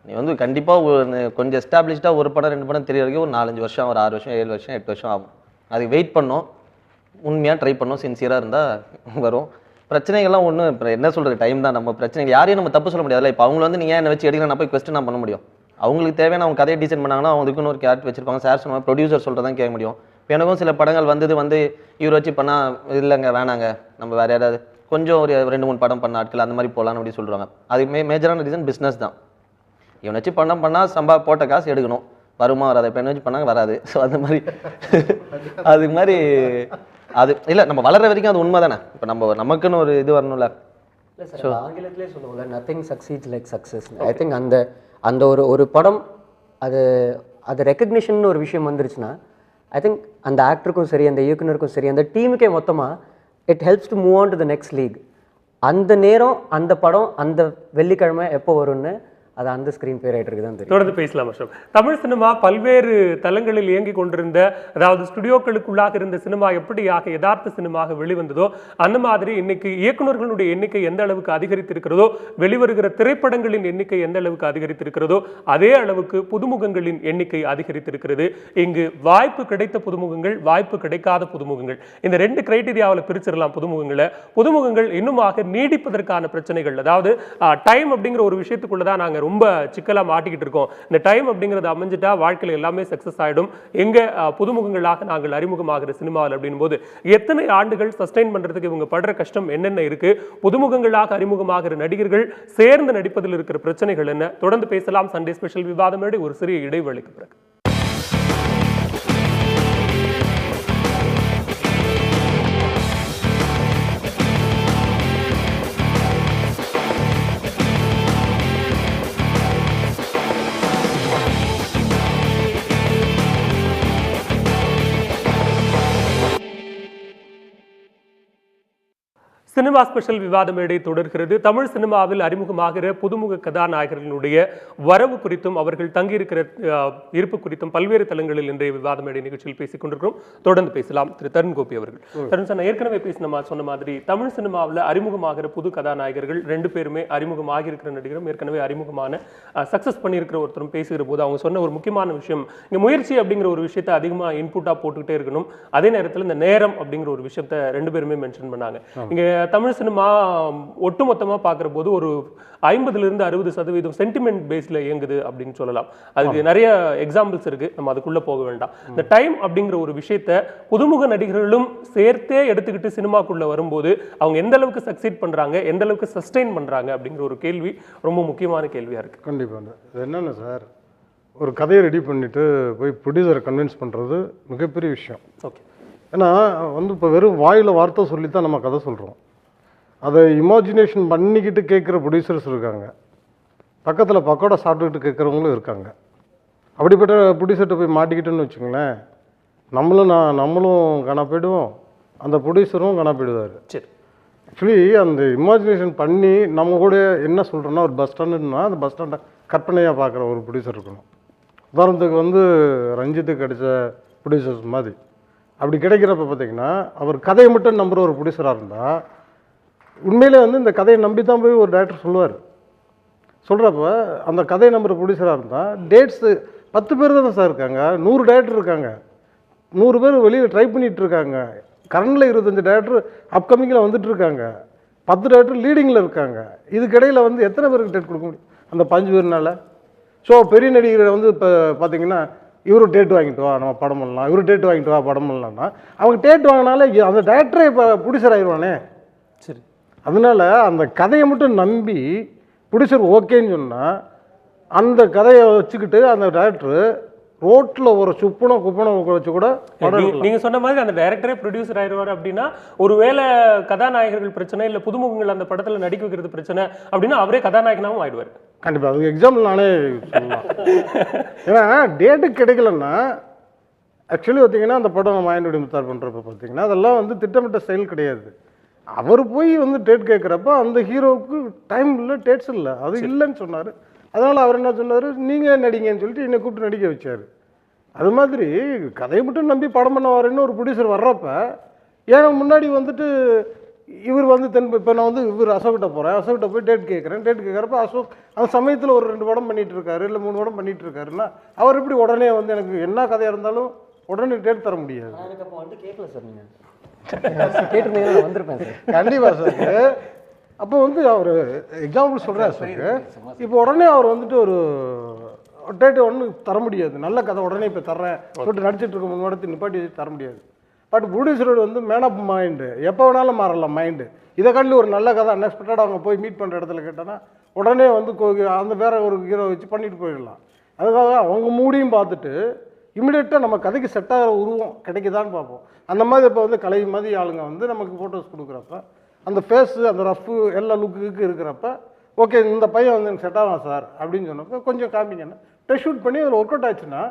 நீ கண்டிப்பாக கொஞ்சம் எஸ்டாப்ளிஷ்டாக ஒரு படம் 2 படம் தெரிய வரைக்கும் ஒரு 4-5 வருஷம், ஒரு 6 வருஷம், 7 வருஷம், 8 வருஷம் ஆகும். அதுக்கு வெயிட் பண்ணோம், உண்மையாக ட்ரை பண்ணோம், சின்சியராக இருந்தால் வரும். பிரச்சனைகள்லாம் ஒன்றும் இப்போ என்ன சொல்கிறது, டைம் தான். நம்ம பிரச்சனைகள் யாரையும் நம்ம தப்பு சொல்ல முடியாதுல்ல. இப்போ அவங்க நீங்கள் என்னை வச்சு எடுக்கலாம், நான் போய் கொஸ்டின் நான் பண்ண முடியும். அவங்களுக்கு தேவையான அவங்க கதையை டிசைன் பண்ணாங்கன்னா அவங்களுக்குன்னு ஒரு கேரக்டர் வச்சிருப்பாங்க. சார் சொன்ன ப்ரொடியூசர் சொல்கிறதான் கேட்க முடியும். இப்போ எனக்கும் சில படங்கள் இவர் வச்சு பண்ணால் இல்லைங்க வேணாங்க, நம்ம வேறு யாராவது கொஞ்சம் ஒரு 2-3 படம் பண்ண ஆட்கள் அந்த மாதிரி போகலான்னு அப்படி சொல்கிறாங்க. அதுக்கு மேஜரான ரீசன் பிஸ்னஸ் தான். இவனை வச்சு பண்ணால் போட்ட காசு எடுக்கணும், வருமா வராது. இப்போ என்ன வச்சு பண்ணாங்க வராது. ஸோ அது மாதிரி அது இல்லை, நம்ம வளர்ற வரைக்கும் அது உண்மை தானே. இப்போ நமக்குன்னு ஒரு இது வரணும்ல. ஸோ ஆங்கிலத்திலே சொல்லுவோம்ல, nothing succeeds like success. I think அந்த ஒரு படம் அது ரெக்கக்னிஷன் ஒரு விஷயம் வந்துருச்சுன்னா ஐ திங்க் அந்த ஆக்டருக்கும் சரி, அந்த இயக்குனருக்கும் சரி, அந்த டீமுக்கே மொத்தமாக it helps to move on to the next league. அந்த நேரம் அந்த படம் அந்த வெள்ளிக்கிழமை எப்போ வரும்னு அது அந்த ஸ்கிரீன் பேர் ஆகிட்டு தான் தெரியும். தொடர்ந்து பேசலாம் அசோக். தமிழ் சினிமா பல்வேறு தளங்களில் இயங்கி கொண்டிருந்த, அதாவது ஸ்டுடியோக்களுக்குள்ளாக இருந்த சினிமா எப்படியாக யதார்த்த சினிமாக வெளிவந்ததோ அந்த மாதிரி இன்னைக்கு இயக்குநர்களுடைய எண்ணிக்கை எந்த அளவுக்கு அதிகரித்திருக்கிறதோ, வெளிவருகிற திரைப்படங்களின் எண்ணிக்கை எந்த அளவுக்கு அதிகரித்திருக்கிறதோ அதே அளவுக்கு புதுமுகங்களின் எண்ணிக்கை அதிகரித்திருக்கிறது. இங்கு வாய்ப்பு கிடைத்த புதுமுகங்கள், வாய்ப்பு கிடைக்காத புதுமுகங்கள், இந்த 2 கிரைட்டீரியாவில் பிரிச்சிடலாம். புதுமுகங்கள் இன்னுமாக நீடிப்பதற்கான பிரச்சனைகள், அதாவது டைம் அப்படிங்கிற ஒரு விஷயத்துக்குள்ளதான் நாங்கள் ரொம்ப சிக்கலா மாட்டிக்கிட்டு இருக்கோம். இந்த டைம் அப்படிங்கிறது அமைஞ்சிட்டா வாழ்க்கையில் எல்லாமே சக்சஸ் ஆயிடும். எங்க புதுமுகங்களாக நாங்கள் அறிமுகமாகிற சினிமாவில் அப்படின் போது எத்தனை ஆண்டுகள் சஸ்டைன் பண்றதுக்கு இவங்க படுற கஷ்டம் என்னென்ன இருக்கு, புதுமுகங்களாக அறிமுகமாகிற நடிகர்கள் சேர்ந்து நடிப்பதில் இருக்கிற பிரச்சனைகள் என்ன, தொடர்ந்து பேசலாம். சண்டே ஸ்பெஷல் விவாதமேடை ஒரு சிறிய இடைவேளைக்கு பிறகு. சினிமா ஸ்பெஷல் விவாத மேடை தொடர்கிறது. தமிழ் சினிமாவில் அறிமுகமாகிற புதுமுக கதாநாயகர்களுடைய வரவு குறித்தும் அவர்கள் தங்கியிருக்கிற இருப்பு குறித்தும் பல்வேறு தளங்களில் இன்றைய விவாத மேடை நிகழ்ச்சியில் பேசிக் கொண்டிருக்கிறோம். தொடர்ந்து பேசலாம். திரு தருண் கோபி அவர்கள். தருண் சார், ஏற்கனவே சொன்ன மாதிரி தமிழ் சினிமாவில் அறிமுகமாகிற புது கதாநாயகர்கள் 2 பேருமே அறிமுகமாகி இருக்கிற நடிகரும் ஏற்கனவே அறிமுகமான சக்சஸ் பண்ணியிருக்கிற ஒருத்தரும் பேசுகிற போது அவங்க சொன்ன ஒரு முக்கியமான விஷயம், இங்க முயற்சி அப்படிங்கிற ஒரு விஷயத்தை அதிகமாக இன்புட்டா போட்டுக்கிட்டே இருக்கணும். அதே நேரத்தில் இந்த நேரம் அப்படிங்கிற ஒரு விஷயத்தை 2 பேருமே மென்ஷன் பண்ணாங்க. இங்க தமிழ் சினிமா ஒட்டுமொத்தமா பார்க்குற போது ஒரு 50-60% சென்டிமெண்ட் பேஸ்ல இயங்குது அப்படின்னு சொல்லலாம். அதுக்கு நிறைய எக்ஸாம்பிள்ஸ் இருக்கு, நம்ம அதுக்குள்ள போக வேண்டாம். இந்த டைம் அப்படிங்கிற ஒரு விஷயத்த புதுமுக நடிகர்களும் சேர்த்தே எடுத்துக்கிட்டு சினிமாக்குள்ள வரும்போது அவங்க எந்த அளவுக்கு சக்சீட் பண்றாங்க, எந்த அளவுக்கு சஸ்டெயின் பண்றாங்க அப்படிங்கிற ஒரு கேள்வி ரொம்ப முக்கியமான கேள்வியா இருக்கு. கண்டிப்பாக இது என்னென்ன சார், ஒரு கதையை ரெடி பண்ணிட்டு போய் ப்ரொடியூசரை கன்வின்ஸ் பண்ணுறது மிகப்பெரிய விஷயம். ஓகே, ஏன்னா இப்போ வெறும் வாயில் வார்த்தை சொல்லி தான் நம்ம கதை சொல்கிறோம். அதை இமேஜினேஷன் பண்ணிக்கிட்டு கேட்குற ப்ரொடியூசர்ஸ் இருக்காங்க, பக்கத்தில் பக்கோடா சாப்பிட்டுக்கிட்டு கேட்குறவங்களும் இருக்காங்க. அப்படிப்பட்ட ப்ரொடியூசர்கிட்ட போய் மாட்டிக்கிட்டோன்னு வச்சுங்களேன், நம்மளும் காணா போயிடுவோம், அந்த ப்ரொடியூசரும் காணா போயிடுவார். சரி, ஆக்சுவலி அந்த இமேஜினேஷன் பண்ணி நம்ம கூட என்ன சொல்கிறோன்னா, ஒரு பஸ் ஸ்டாண்டுன்னா அந்த பஸ் ஸ்டாண்டை கற்பனையாக பார்க்குற ஒரு ப்ரொடியூசர் இருக்கணும். உதாரணத்துக்கு ரஞ்சித்துக்கு கிடைச்ச ப்ரொடியூசர்ஸ் மாதிரி. அப்படி கிடைக்கிறப்ப பார்த்தீங்கன்னா அவர் கதையை மட்டும் நம்புகிற ஒரு ப்ரொடியூசராக இருந்தால் உண்மையிலே இந்த கதையை நம்பி தான் போய் ஒரு டேரக்டர் சொல்லுவார். சொல்கிறப்ப அந்த கதையை நம்புகிற ப்ரொடியூசராக இருந்தால் டேட்ஸு 10 பேர் தானே சார் இருக்காங்க, 100 டேரக்டர் இருக்காங்க, 100 பேர் வெளியில் ட்ரை பண்ணிகிட்டு இருக்காங்க. கரண்டில் 25 டேரக்டர் அப்கமிங்கில் வந்துட்டு இருக்காங்க, 10 டேரக்டர் லீடிங்கில் இருக்காங்க. இதுக்கிடையில் எத்தனை பேருக்கு டேட் கொடுக்க முடியும் அந்த 5 பேர்னால? ஸோ பெரிய நடிகரை இப்போ பார்த்தீங்கன்னா இவரு டேட் வாங்கிட்டு வா நம்ம படம் பண்ணலாம், இவரு டேட் வாங்கிட்டு வா படம் பண்ணலாம்னா அவங்க டேட் வாங்கினாலே அந்த டேரக்டரே இப்போ ப்ரொடியூசர் ஆயிடுவானே. சரி, அதனால அந்த கதையை மட்டும் நம்பி ப்ரொடியூசர் ஓகேன்னு சொன்னால் அந்த கதையை வச்சுக்கிட்டு அந்த டேரக்டர் ரோட்டில் ஒரு குப்பனை வச்சு கூட நீங்க சொன்ன மாதிரி அந்த டைரக்டரே ப்ரொடியூசர் ஆயிடுவார் அப்படின்னா, ஒருவேளை கதாநாயகர்கள் பிரச்சனை இல்லை புதுமுகங்கள் அந்த படத்தில் நடிக்க வைக்கிறது பிரச்சனை அப்படின்னா அவரே கதாநாயகனாகவும் ஆயிடுவார். கண்டிப்பாக அதுக்கு எக்ஸாம்பிள் நானே சொல்லலாம். ஏன்னா டேட்டு கிடைக்கலன்னா ஆக்சுவலி பார்த்தீங்கன்னா அந்த படம் மாயனுடைய முத்தார் பண்ணுறப்ப பார்த்தீங்கன்னா அதெல்லாம் திட்டமிட்ட செயல் கிடையாது. அவர் போய் டேட் கேட்குறப்ப அந்த ஹீரோவுக்கு டைம் இல்லை, டேட்ஸ் இல்லை, அது இல்லைன்னு சொன்னார். அதனால் அவர் என்ன சொன்னார், நீங்கள் நடிங்கன்னு சொல்லிட்டு என்னை கூப்பிட்டு நடிக்க வச்சார். அது மாதிரி கதையை மட்டும் நம்பி படம் பண்ண வரேன்னு ஒரு ப்ரொடியூசர் வர்றப்ப ஏன் முன்னாடி இவர் இப்போ நான் இவர் அசோக்கிட்ட போகிறேன், அசோக்கிட்ட போய் டேட் கேட்குறேன். டேட் கேட்குறப்ப அசோக் அந்த சமயத்தில் ஒரு 2 படம் பண்ணிகிட்டு இருக்காரு, இல்லை 3 படம் பண்ணிகிட்டு இருக்காருன்னா அவர் எப்படி உடனே எனக்கு என்ன கதையாக இருந்தாலும் உடனே டேட் தர முடியாது. எனக்கு அப்போ கேட்கல சார், நீங்கள் கேட்டிருந்தீங்கன்னா வந்திருப்பேன் சார். கண்டிப்பாக சார். அப்போ அவர் எக்ஸாம்பிள் சொல்கிறார் சார். இப்போ உடனே அவர் ஒரு டேட்டு ஒன்றும் தர முடியாது. நல்ல கதை உடனே இப்போ தர்றேன் சொல்லிட்டு நடிச்சிட்டு இருக்க 3 படத்தை நிப்பாட்டி தர முடியாது. பட் ப்ரொடியூசரோட மேன் ஆஃப் மைண்டு, எப்போ வேணாலும் மாறலாம் மைண்டு. இதை கண்டு ஒரு நல்ல கதை அன்எக்ஸ்பெக்டடாக அவங்க போய் மீட் பண்ணுற இடத்துல கேட்டோன்னா உடனே அந்த வேற ஒரு ஹீரோ வச்சு பண்ணிட்டு போயிடலாம். அதுக்காக அவங்க மூடியும் பார்த்துட்டு இமிடியேட்டாக நம்ம கதைக்கு செட் ஆகிற உருவம் கிடைக்குதான்னு பார்ப்போம். அந்த மாதிரி இப்போ கலை மாதிரி ஆளுங்க நமக்கு ஃபோட்டோஸ் கொடுக்குறப்ப அந்த ஃபேஸு அந்த ரஃப்பு எல்லா லுக்கு இருக்கிறப்ப ஓகே இந்த பையன் எனக்கு செட் ஆகும் சார் அப்படின்னு சொன்னப்போ கொஞ்சம் காமிங்கன்னா டெஸ்ட் ஷூட் பண்ணி அதில் ஒர்க் அவுட் ஆச்சுன்னா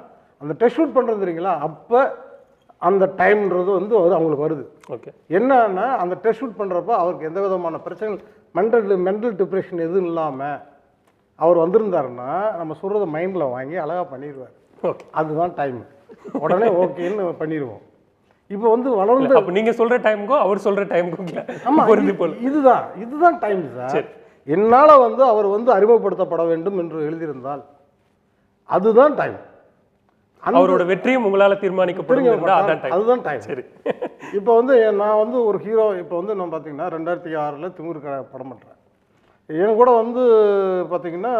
அந்த டெஸ்ட் ஷூட் பண்ணுறது தெரியுங்களா, அப்போ அந்த டைம்ன்றது அவங்களுக்கு வருது. ஓகே, என்னன்னா அந்த டெஸ்ட் ஷூட் பண்ணுறப்ப அவருக்கு எந்த விதமான பிரச்சனை மென்டல் டிப்ரெஷன் எதுவும் இல்லாமல் அவர் வந்திருந்தாருன்னா நம்ம சொல்கிறத மைண்டில் வாங்கி அழகாக பண்ணிடுவார். ஓகே, அதுதான் டைம். உடனே ஓகேன்னு பண்ணிடுவோம். இப்போ வளர்ந்து அப்போ நீங்க சொல்ற டைமுக்கும் அவர் சொல்ற டைமுக்கும் இதுதான் டைம் சார். என்னால் அவர் அறிமுகப்படுத்தப்பட வேண்டும் என்று எழுதியிருந்தால் அதுதான் டைம். அவரோட வெற்றியும் உங்களால தீர்மானிக்கப்படும், அதுதான் டைம். சரி, இப்போ நான் ஒரு ஹீரோ இப்போ நான் பார்த்தீங்கன்னா 2006 திமிரு படம் பண்ணுறேன். என் கூட பார்த்தீங்கன்னா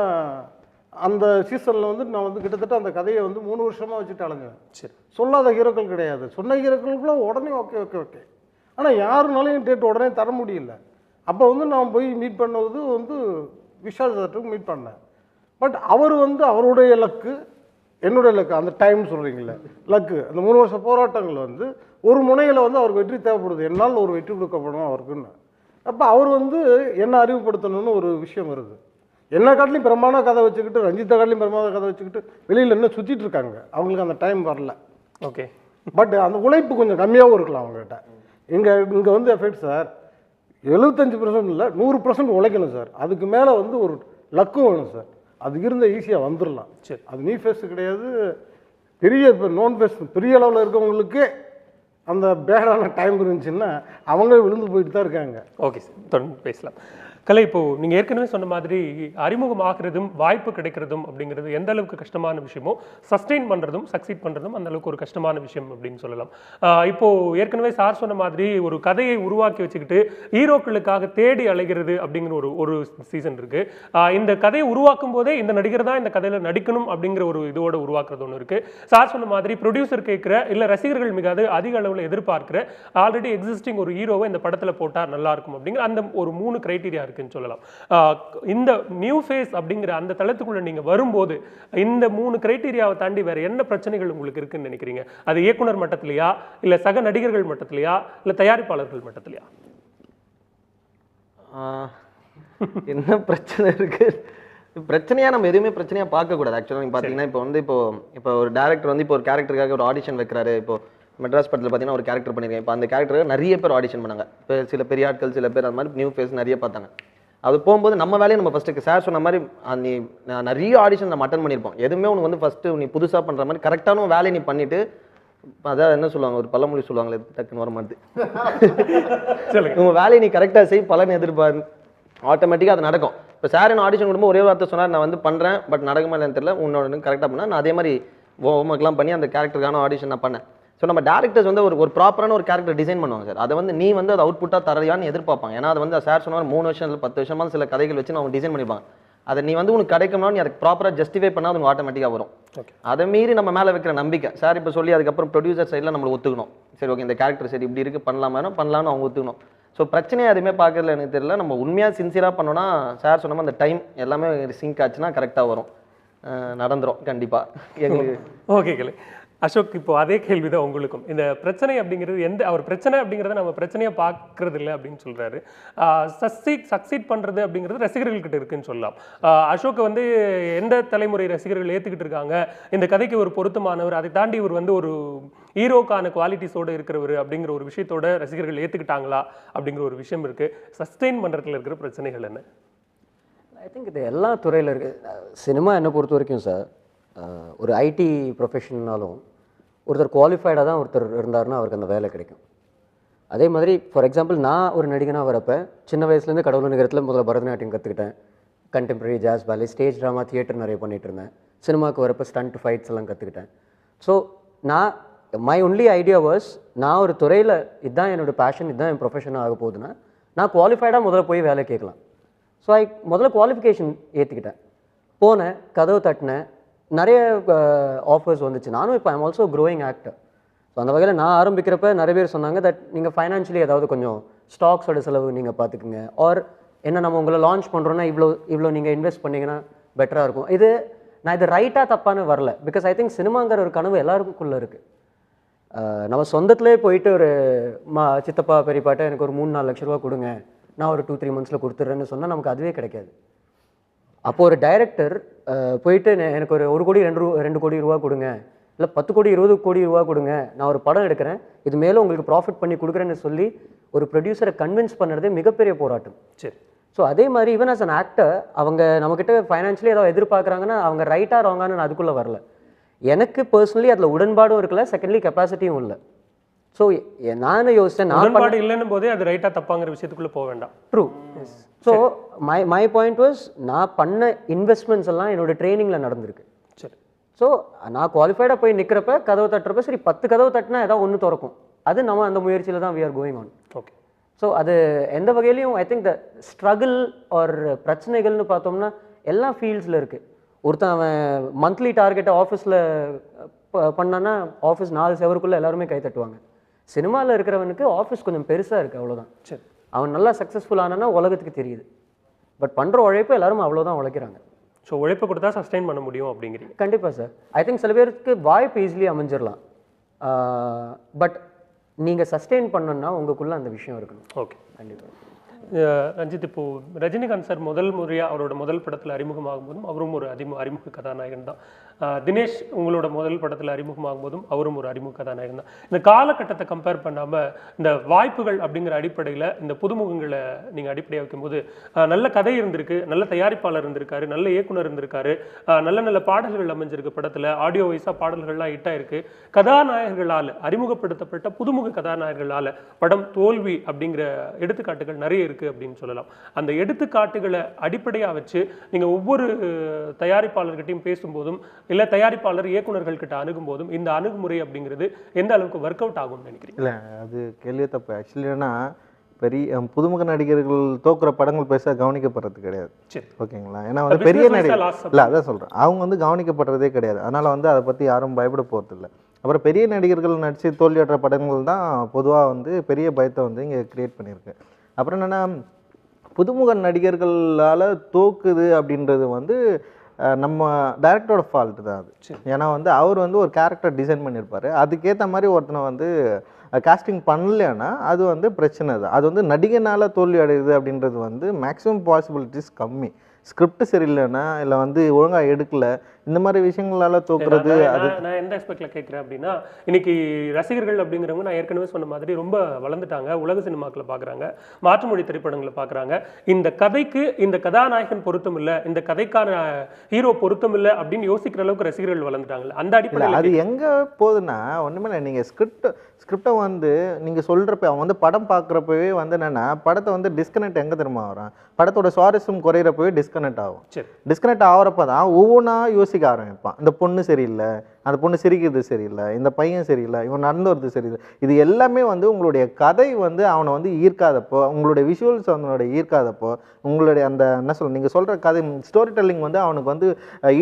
அந்த சீசனில் நான் கிட்டத்தட்ட அந்த கதையை 3 வருஷமாக வச்சுட்டு அலைஞ்சேன். சரி, சொல்லாத ஹீரோக்கள் கிடையாது, சொன்ன ஹீரோக்களுக்குள்ள உடனே ஓகே ஓகே ஓகே. ஆனால் யாருனாலையும் டேட் உடனே தர முடியல. அப்போ நான் போய் மீட் பண்ணது விஷால் சார்ட்டுக்கு மீட் பண்ணேன். பட் அவர் அவருடைய லக்கு என்னுடைய லக்கு, அந்த டைம் சொல்கிறீங்களே லக்கு, அந்த 3 வருஷ போராட்டங்கள் ஒரு முனையில் அவருக்கு வெற்றி தேவைப்படுது, என்னால் ஒரு வெற்றி கொடுக்கப்படும் அவருக்குன்னு. அப்போ அவர் என்ன அறிவுப்படுத்தணும்னு ஒரு விஷயம் வருது. என்ன காட்டிலையும் பிரமாண கதை வச்சுக்கிட்டு, ரஞ்சித்தை காட்டிலையும் பிரமாண கதை வச்சுக்கிட்டு வெளியில் என்ன சுற்றிட்டு இருக்காங்க, அவங்களுக்கு அந்த டைம் வரல. ஓகே, பட் அந்த உழைப்பு கொஞ்சம் கம்மியாகவும் இருக்கலாம் அவங்ககிட்ட. இங்கே எஃபெக்ட் சார். 75% இல்லை 100% உழைக்கணும் சார். அதுக்கு மேலே வந்து ஒரு லக்கும் வேணும் சார். அது இருந்தால் ஈஸியாக வந்துடலாம். சரி. அது நீ ஃபேஸ் கிடையாது, பெரிய இப்போ நோன் ஃபேஸ் பெரிய அளவில் இருக்கவங்களுக்கு அந்த பேடான டைம் இருந்துச்சுன்னா அவங்களே விழுந்து போயிட்டு தான் இருக்காங்க. ஓகே சார், தொடர்ந்து பேசலாம். கலை, இப்போ நீங்கள் ஏற்கனவே சொன்ன மாதிரி அறிமுகமாகிறதும் வாய்ப்பு கிடைக்கிறதும் அப்படிங்கிறது எந்த அளவுக்கு கஷ்டமான விஷயமோ சஸ்டெயின் பண்ணுறதும் சக்சீட் பண்ணுறதும் அந்த அளவுக்கு ஒரு கஷ்டமான விஷயம் அப்படின்னு சொல்லலாம். இப்போ ஏற்கனவே சார் சொன்ன மாதிரி ஒரு கதையை உருவாக்கி வச்சுக்கிட்டு ஹீரோக்களுக்காக தேடி அலைகிறது அப்படிங்கிற ஒரு சீசன் இருக்கு. இந்த கதையை உருவாக்கும் போதே இந்த நடிகர் தான் இந்த கதையில் நடிக்கணும் அப்படிங்கிற ஒரு இதோட உருவாக்குறது ஒன்று இருக்கு. சார் சொன்ன மாதிரி ப்ரொடியூசர் கேட்குற இல்லை ரசிகர்கள் மிக அதிக அளவில் எதிர்பார்க்கிற ஆல்ரெடி எக்ஸிஸ்டிங் ஒரு ஹீரோவை இந்த படத்தில் போட்டால் நல்லா இருக்கும் அப்படிங்கிற அந்த ஒரு 3 கிரைட்டீரியா இருக்குன்னு சொல்லலாம். இந்த நியூ ஃபேஸ் அப்படிங்கிற அந்த தளத்துக்குள்ள நீங்க வரும்போது இந்த 3 கிரைட்டீரியாவை தாண்டி வேற என்ன பிரச்சனைகள் உங்களுக்கு இருக்குன்னு நினைக்கிறீங்க? அது இயக்குனர் மட்டத்திலையா, இல்ல சக நடிகர்கள் மட்டத்திலையா, இல்ல தயாரிப்பாளர்கள் மட்டத்திலையா? என்ன பிரச்சனை இருக்கு? பிரச்சனையா நம்ம எதுவுமே பிரச்சனையா பார்க்கக்கூடாது. ஆக்சுவலாக நீங்கள் பார்த்தீங்கன்னா இப்போ ஒரு டேரக்டர் வந்து இப்போ ஒரு கேரக்டருக்காக ஒரு ஆடிஷன் வைக்கிறாரு. இப்போ மெட்ராஸ் படத்தில் பார்த்தீங்கன்னா ஒரு கேரக்டர் பண்ணியிருக்கேன். இப்போ அந்த கேரக்டருக்கு நிறைய பேர் ஆடிஷன் பண்ணாங்க. இப்போ சில பெரிய ஆட்கள், சில பேர் அந்த மாதிரி நியூ ஃபேஸ் நிறைய பார்த்தாங்க. அது போகும்போது நம்ம வேலையை நம்ம ஃபஸ்ட்டு சார் சொன்ன மாதிரி நீ நிறைய ஆடிஷன் நம்ம அட்டன் பண்ணியிருப்போம். எதுவுமே உனக்கு வந்து ஃபஸ்ட்டு நீ புதுசாக பண்ணுற மாதிரி கரெக்டான வேலையை நீ பண்ணிவிட்டு, அதான் என்ன சொல்லுவாங்க, ஒரு பழமொழி சொல்லுவாங்களே, டக்குன்னு வர மாதிரி, உங்கள் வேலையை நீ கரெக்டாக செய், பலன் எதிர்பார்த்து ஆட்டோமேட்டிக்காக அது நடக்கும். இப்போ சார் என்ன ஆடிஷன் கொடுக்கும்போது ஒரே வார்த்தை சொன்னார், நான் வந்து பண்ணுறேன், பட் நடக்குமா இல்லைன்னு தெரியல, உன்னோட கரெக்டாக பண்ணேன். நான் அதே மாதிரி ஹோம்ஒர்க்லாம் பண்ணி அந்த கேரக்டருக்கான ஆடிஷன் நான் பண்ணேன். ஸோ நம்ம டேரக்டர்ஸ் வந்து ஒரு ப்ராப்பரான ஒரு கேரக்டர் டிசைன் பண்ணுவாங்க சார். அதை வந்து நீ வந்து அது அவுட்புட்டாக தரையான்னு எதிர்பார்ப்பாங்க. ஏன்னா அது வந்து சார் சொன்னால் 3 வருஷம் இல்லை 10 வருஷமாக சில கதைகள் வச்சு அவங்க டிசைன் பண்ணிப்பாங்க. அதை நீ வந்து உனக்கு கிடைக்கும்னா நீ அதுக்கு ப்ராப்பராக ஜஸ்டிஃபை பண்ணால் அது ஆட்டோமேட்டிக்காக வரும். அதை மீறி நம்ம மேலே வைக்கிற நம்பிக்கை சார் இப்போ சொல்லி அதுக்கப்புறம் ப்ரொடியூசர் சைடில் நம்மளை ஒத்துக்கணும். சரி, ஓகே, இந்த கேரக்டர் சரி இப்படி இருக்குது, பண்ணலாம்னு அவங்க ஒத்துக்கணும். ஸோ பிரச்சனையை எதுவுமே பார்க்கறதுல எனக்கு தெரியல. நம்ம உண்மையாக சின்சியராக பண்ணோன்னா சார் சொன்ன அந்த டைம் எல்லாமே சிங்க் ஆச்சுன்னா கரெக்டாக வரும், நடந்துரும் கண்டிப்பாக எங்களுக்கு. ஓகே கலை. அசோக், இப்போ அதே கேள்விதான் உங்களுக்கும். இந்த பிரச்சனை அப்படிங்கிறது அவர் பிரச்சனை அப்படிங்கிறத நம்ம பிரச்சனையை பார்க்கறது இல்லை அப்படின்னு சொல்றாரு. சக்சீட் பண்றது அப்படிங்கிறது ரசிகர்கள்கிட்ட இருக்குன்னு சொல்லலாம். அசோக் வந்து எந்த தலைமுறை ரசிகர்கள் ஏத்துக்கிட்டு இருக்காங்க, இந்த கதைக்கு ஒரு பொருத்தமானவர், அதை தாண்டி இவர் வந்து ஒரு ஹீரோக்கான குவாலிட்டிஸோடு இருக்கிறவர் அப்படிங்கிற ஒரு விஷயத்தோட ரசிகர்கள் ஏத்துக்கிட்டாங்களா அப்படிங்கிற ஒரு விஷயம் இருக்கு. சஸ்டெயின் பண்றதுல இருக்கிற பிரச்சனைகள் என்ன? ஐ திங்க் இது எல்லா துறையில் இருக்குது. சினிமா என்னை பொறுத்த வரைக்கும் சார், ஒரு ஐடி ப்ரொஃபஷன்னாலும் ஒருத்தர் குவாலிஃபைடாக தான் ஒருத்தர் இருந்தாருன்னா அவருக்கு அந்த வேலை கிடைக்கும். அதே மாதிரி ஃபார் எக்ஸாம்பிள் நான் ஒரு நடிகனாக வரப்போ சின்ன வயசுலேருந்து கடவுள் நகரத்தில் முதல்ல பரதநாட்டியம் கற்றுக்கிட்டேன். கண்டெம்பரரி, ஜாஸ், பாலே, ஸ்டேஜ் ட்ராமா, தியேட்டர் நிறைய பண்ணிகிட்டு இருந்தேன். சினிமாவுக்கு வரப்போ ஸ்டண்ட் ஃபைட்ஸ் எல்லாம் கற்றுக்கிட்டேன். So my only idea was, நான் ஒரு துறையில் இதுதான் என்னோடய பேஷன், இதுதான் என் ப்ரொஃபஷனாக ஆக போகுதுன்னா நான் குவாலிஃபைடாக முதல்ல போய் வேலை கேட்கலாம். ஸோ முதல்ல குவாலிஃபிகேஷன் ஏற்றிக்கிட்டேன், போனேன், கதவு தட்டினேன், நிறைய ஆஃபர்ஸ் வந்துச்சு. நானும் இப்போ I'm also growing actor. So அந்த வகையில் நான் ஆரம்பிக்கிறப்ப நிறைய பேர் சொன்னாங்க தட் நீங்கள் ஃபைனான்ஷியலி ஏதாவது கொஞ்சம் ஸ்டாக்ஸோட செலவு நீங்கள் பார்த்துக்குங்க, ஆர் என்ன நம்ம உங்களை லான்ச் பண்ணுறோன்னா இவ்வளோ நீங்கள் இன்வெஸ்ட் பண்ணிங்கன்னா பெட்டராக இருக்கும். நான் இது ரைட்டாக தப்பானு வரல. பிகாஸ் ஐ திங்க் சினிமாங்கிற ஒரு கனவு எல்லாருக்குள்ளே இருக்குது. நம்ம சொந்தத்திலே போயிட்டு ஒரு சித்தப்பா பெரியப்பாட்ட எனக்கு ஒரு 3-4 லட்ச ரூபா கொடுங்க, நான் ஒரு 2-3 மந்த்ஸில் கொடுத்துட்றேன்னு சொன்னால் நமக்கு அதுவே கிடைக்காது. அப்போது ஒரு டைரக்டர் போயிட்டு எனக்கு ஒரு 1 கோடி 2 கோடி ரூபா கொடுங்க, இல்லை 10 கோடி 20 கோடி ரூபா கொடுங்க, நான் ஒரு படம் எடுக்கிறேன், இது மேலே உங்களுக்கு ப்ராஃபிட் பண்ணி கொடுக்குறேன்னு சொல்லி ஒரு ப்ரொடியூசரை கன்வின்ஸ் பண்ணுறதே மிகப்பெரிய போராட்டம். சரி. ஸோ அதே மாதிரி ஈவன் ஆஸ் அன் ஆக்டர் அவங்க நம்மக்கிட்ட ஃபைனான்ஷியலி ஏதாவது எதிர்பார்க்குறாங்கன்னா அவங்க ரைட்டாக ராங்கானு நான் அதுக்குள்ளே வரல. எனக்கு பர்சனலி அதில் உடன்பாடும் இருக்கல, செகண்ட்லி கெப்பாசிட்டியும் இல்லை. ஸோ நானும் யோசிச்சேன், உடன்பாடு இல்லைன்னும் போதே அது ரைட்டாக தப்பாங்கிற விஷயத்துக்குள்ளே போக வேண்டாம். True. So my point was, நான் பண்ண இன்வெஸ்ட்மெண்ட்ஸ் எல்லாம் என்னோட ட்ரைனிங்கில் நடந்திருக்கு. சரி. ஸோ நான் குவாலிஃபைடாக போய் நிற்கிறப்ப கதவு தட்டுறப்ப சரி 10 கதவு தட்டினா ஏதாவது ஒன்று திறக்கும். அது நம்ம அந்த முயற்சியில் தான் we are going on. Okay. So அது எந்த வகையிலையும் I think the struggle or பிரச்சனைகள்னு பார்த்தோம்னா எல்லா ஃபீல்ட்ஸில் இருக்குது. ஒருத்தன் அவன் மந்த்லி டார்கெட்டை ஆஃபீஸில் பண்ணான்னா ஆஃபீஸ் 4 செவருக்குள்ளே எல்லாருமே கை தட்டுவாங்க. சினிமாவில் இருக்கிறவனுக்கு ஆஃபீஸ் கொஞ்சம் பெருசாக இருக்குது, அவ்வளோதான். சரி. அவன் நல்லா சக்ஸஸ்ஃபுல் ஆனான்னா உலகத்துக்கு தெரியுது. பட் பண்ணுற உழைப்பு எல்லாரும் அவ்வளோதான் உழைக்கிறாங்க. ஸோ உழைப்பு கொடுத்தா சஸ்டெயின் பண்ண முடியும் அப்படிங்கிறீங்க? கண்டிப்பாக சார். ஐ திங்க் சில பேருக்கு வாய்ப்பு ஈஸிலி அமைஞ்சிடலாம், பட் நீங்கள் சஸ்டெயின் பண்ணணும்னா உங்களுக்குள்ளே அந்த விஷயம் இருக்கணும். ஓகே, கண்டிப்பாக. ரஞ்சித், இப்போது ரஜினிகாந்த் சார் முதல் முறையாக அவரோட முதல் படத்தில் அறிமுகமாகும் போதும் அவரும் ஒரு அறிமுக கதாநாயகன் தான். தினேஷ் உங்களோட முதல் படத்தில் அறிமுகமாகும் போதும் அவரும் ஒரு அறிமுக கதாநாயகன் தான். இந்த காலகட்டத்தை கம்பேர் பண்ணாமல் இந்த வாய்ப்புகள் அப்படிங்கிற அடிப்படையில் இந்த புதுமுகங்களை நீங்கள் அடிப்படையாக வைக்கும்போது நல்ல கதை இருந்திருக்கு, நல்ல தயாரிப்பாளர் இருந்திருக்காரு, நல்ல இயக்குனர் இருந்திருக்காரு, நல்ல நல்ல பாடல்கள் அமைஞ்சிருக்கு படத்தில், ஆடியோ வைஸாக பாடல்கள்லாம் ஹிட்டாக இருக்குது. கதாநாயகர்களால் அறிமுகப்படுத்தப்பட்ட புதுமுக கதாநாயகர்களால் படம் தோல்வி அப்படிங்கிற எடுத்துக்காட்டுகள் நிறைய இருக்குது அப்படின்னு சொல்லலாம். அந்த எடுத்துக்காட்டுகளை அடிப்படையாக வச்சு நீங்கள் ஒவ்வொரு தயாரிப்பாளர்கிட்டையும் பேசும்போதும் இல்லை தயாரிப்பாளர் இயக்குநர்கள் கிட்ட அணுகும் போதும் இந்த அணுகுமுறை அப்படிங்கிறது எந்த அளவுக்கு ஒர்க் அவுட் ஆகும்னு நினைக்கிறீங்க? இல்லை, அது கேள்வியே தப்பு. ஆக்சுவலி ஏன்னா பெரிய புதுமுக நடிகர்கள் தோக்குற படங்கள் பெருசாக கவனிக்கப்படுறது கிடையாது. ஓகேங்களா? ஏன்னா வந்து பெரிய நடிகர் இல்லை, அதான் சொல்கிறேன், அவங்க வந்து கவனிக்கப்படுறதே கிடையாது. அதனால் வந்து அதை பற்றி யாரும் பயப்பட போகிறதில்ல. அப்புறம் பெரிய நடிகர்கள் நடித்து தோல்வியற்ற படங்கள் தான் பொதுவாக வந்து பெரிய பயத்தை வந்து இங்கே கிரியேட் பண்ணியிருக்கு. அப்புறம் என்னென்னா, புதுமுக நடிகர்களால் தோக்குது அப்படின்றது வந்து நம்ம டைரக்டரோட ஃபால்ட்டு தான் அது. ஏன்னா வந்து அவர் வந்து ஒரு கேரக்டர் டிசைன் பண்ணியிருப்பார், அதுக்கேற்ற மாதிரி ஒருத்தனை வந்து காஸ்டிங் பண்ணலைன்னா அது வந்து பிரச்சனை தான். அது வந்து நடிகனால் தோல்வி அடையுது அப்படின்றது வந்து மேக்ஸிமம் பாசிபிலிட்டிஸ் கம்மி. ஸ்கிரிப்ட் சரியில்லைன்னா இல்லை வந்து ஒழுங்காக எடுக்கல, இந்த மாதிரி விஷயங்களால தோக்குறது. அது நான் எந்த எக்ஸ்பெக்ட்ல கேட்குறேன் அப்படின்னா, இன்னைக்கு ரசிகர்கள் அப்படிங்கிறவங்க நான் ஏற்கனவே சொன்ன மாதிரி ரொம்ப வளர்ந்துட்டாங்க, உலக சினிமாக்களை பார்க்குறாங்க, மாற்று மொழி திரைப்படங்களை பார்க்குறாங்க. இந்த கதைக்கு இந்த கதாநாயகன் பொருத்தம் இல்லை, இந்த கதைக்கான ஹீரோ பொருத்தம் இல்லை அப்படின்னு யோசிக்கிற அளவுக்கு ரசிகர்கள் வளர்ந்துட்டாங்கல்ல, அந்த அடிப்படையில் அது எங்கே போகுதுன்னா ஒன்றுமே இல்லை. நீங்கள் ஸ்கிரிப்டை வந்து நீங்கள் சொல்கிறப்ப அவன் வந்து படம் பார்க்குறப்பவே வந்து என்னென்னா படத்தை வந்து டிஸ்கனெக்ட் எங்கே திரும்ப ஆகிறான், படத்தோட சுவாரஸ்யம் குறையிறப்பவே டிஸ்கனெக்ட் ஆகும். டிஸ்கனெக்ட் ஆகிறப்ப தான் ஒவ்வொன்றா யோசிக்க ஆரம்பிப்பான். இந்த பொண்ணு சரியில்லை, அந்த பொண்ணு சிரிக்கிறது சரியில்லை, இந்த பையன் சரியில்லை, இவன் நடந்து வருது சரியில்லை. இது எல்லாமே வந்து உங்களுடைய கதை வந்து அவனை வந்து ஈர்க்காதப்போ, உங்களுடைய விஷுவல்ஸ் அவனோட ஈர்க்காதப்போ, உங்களுடைய அந்த என்ன சொல்ல நீங்கள் சொல்கிற கதை ஸ்டோரி டெல்லிங் வந்து அவனுக்கு வந்து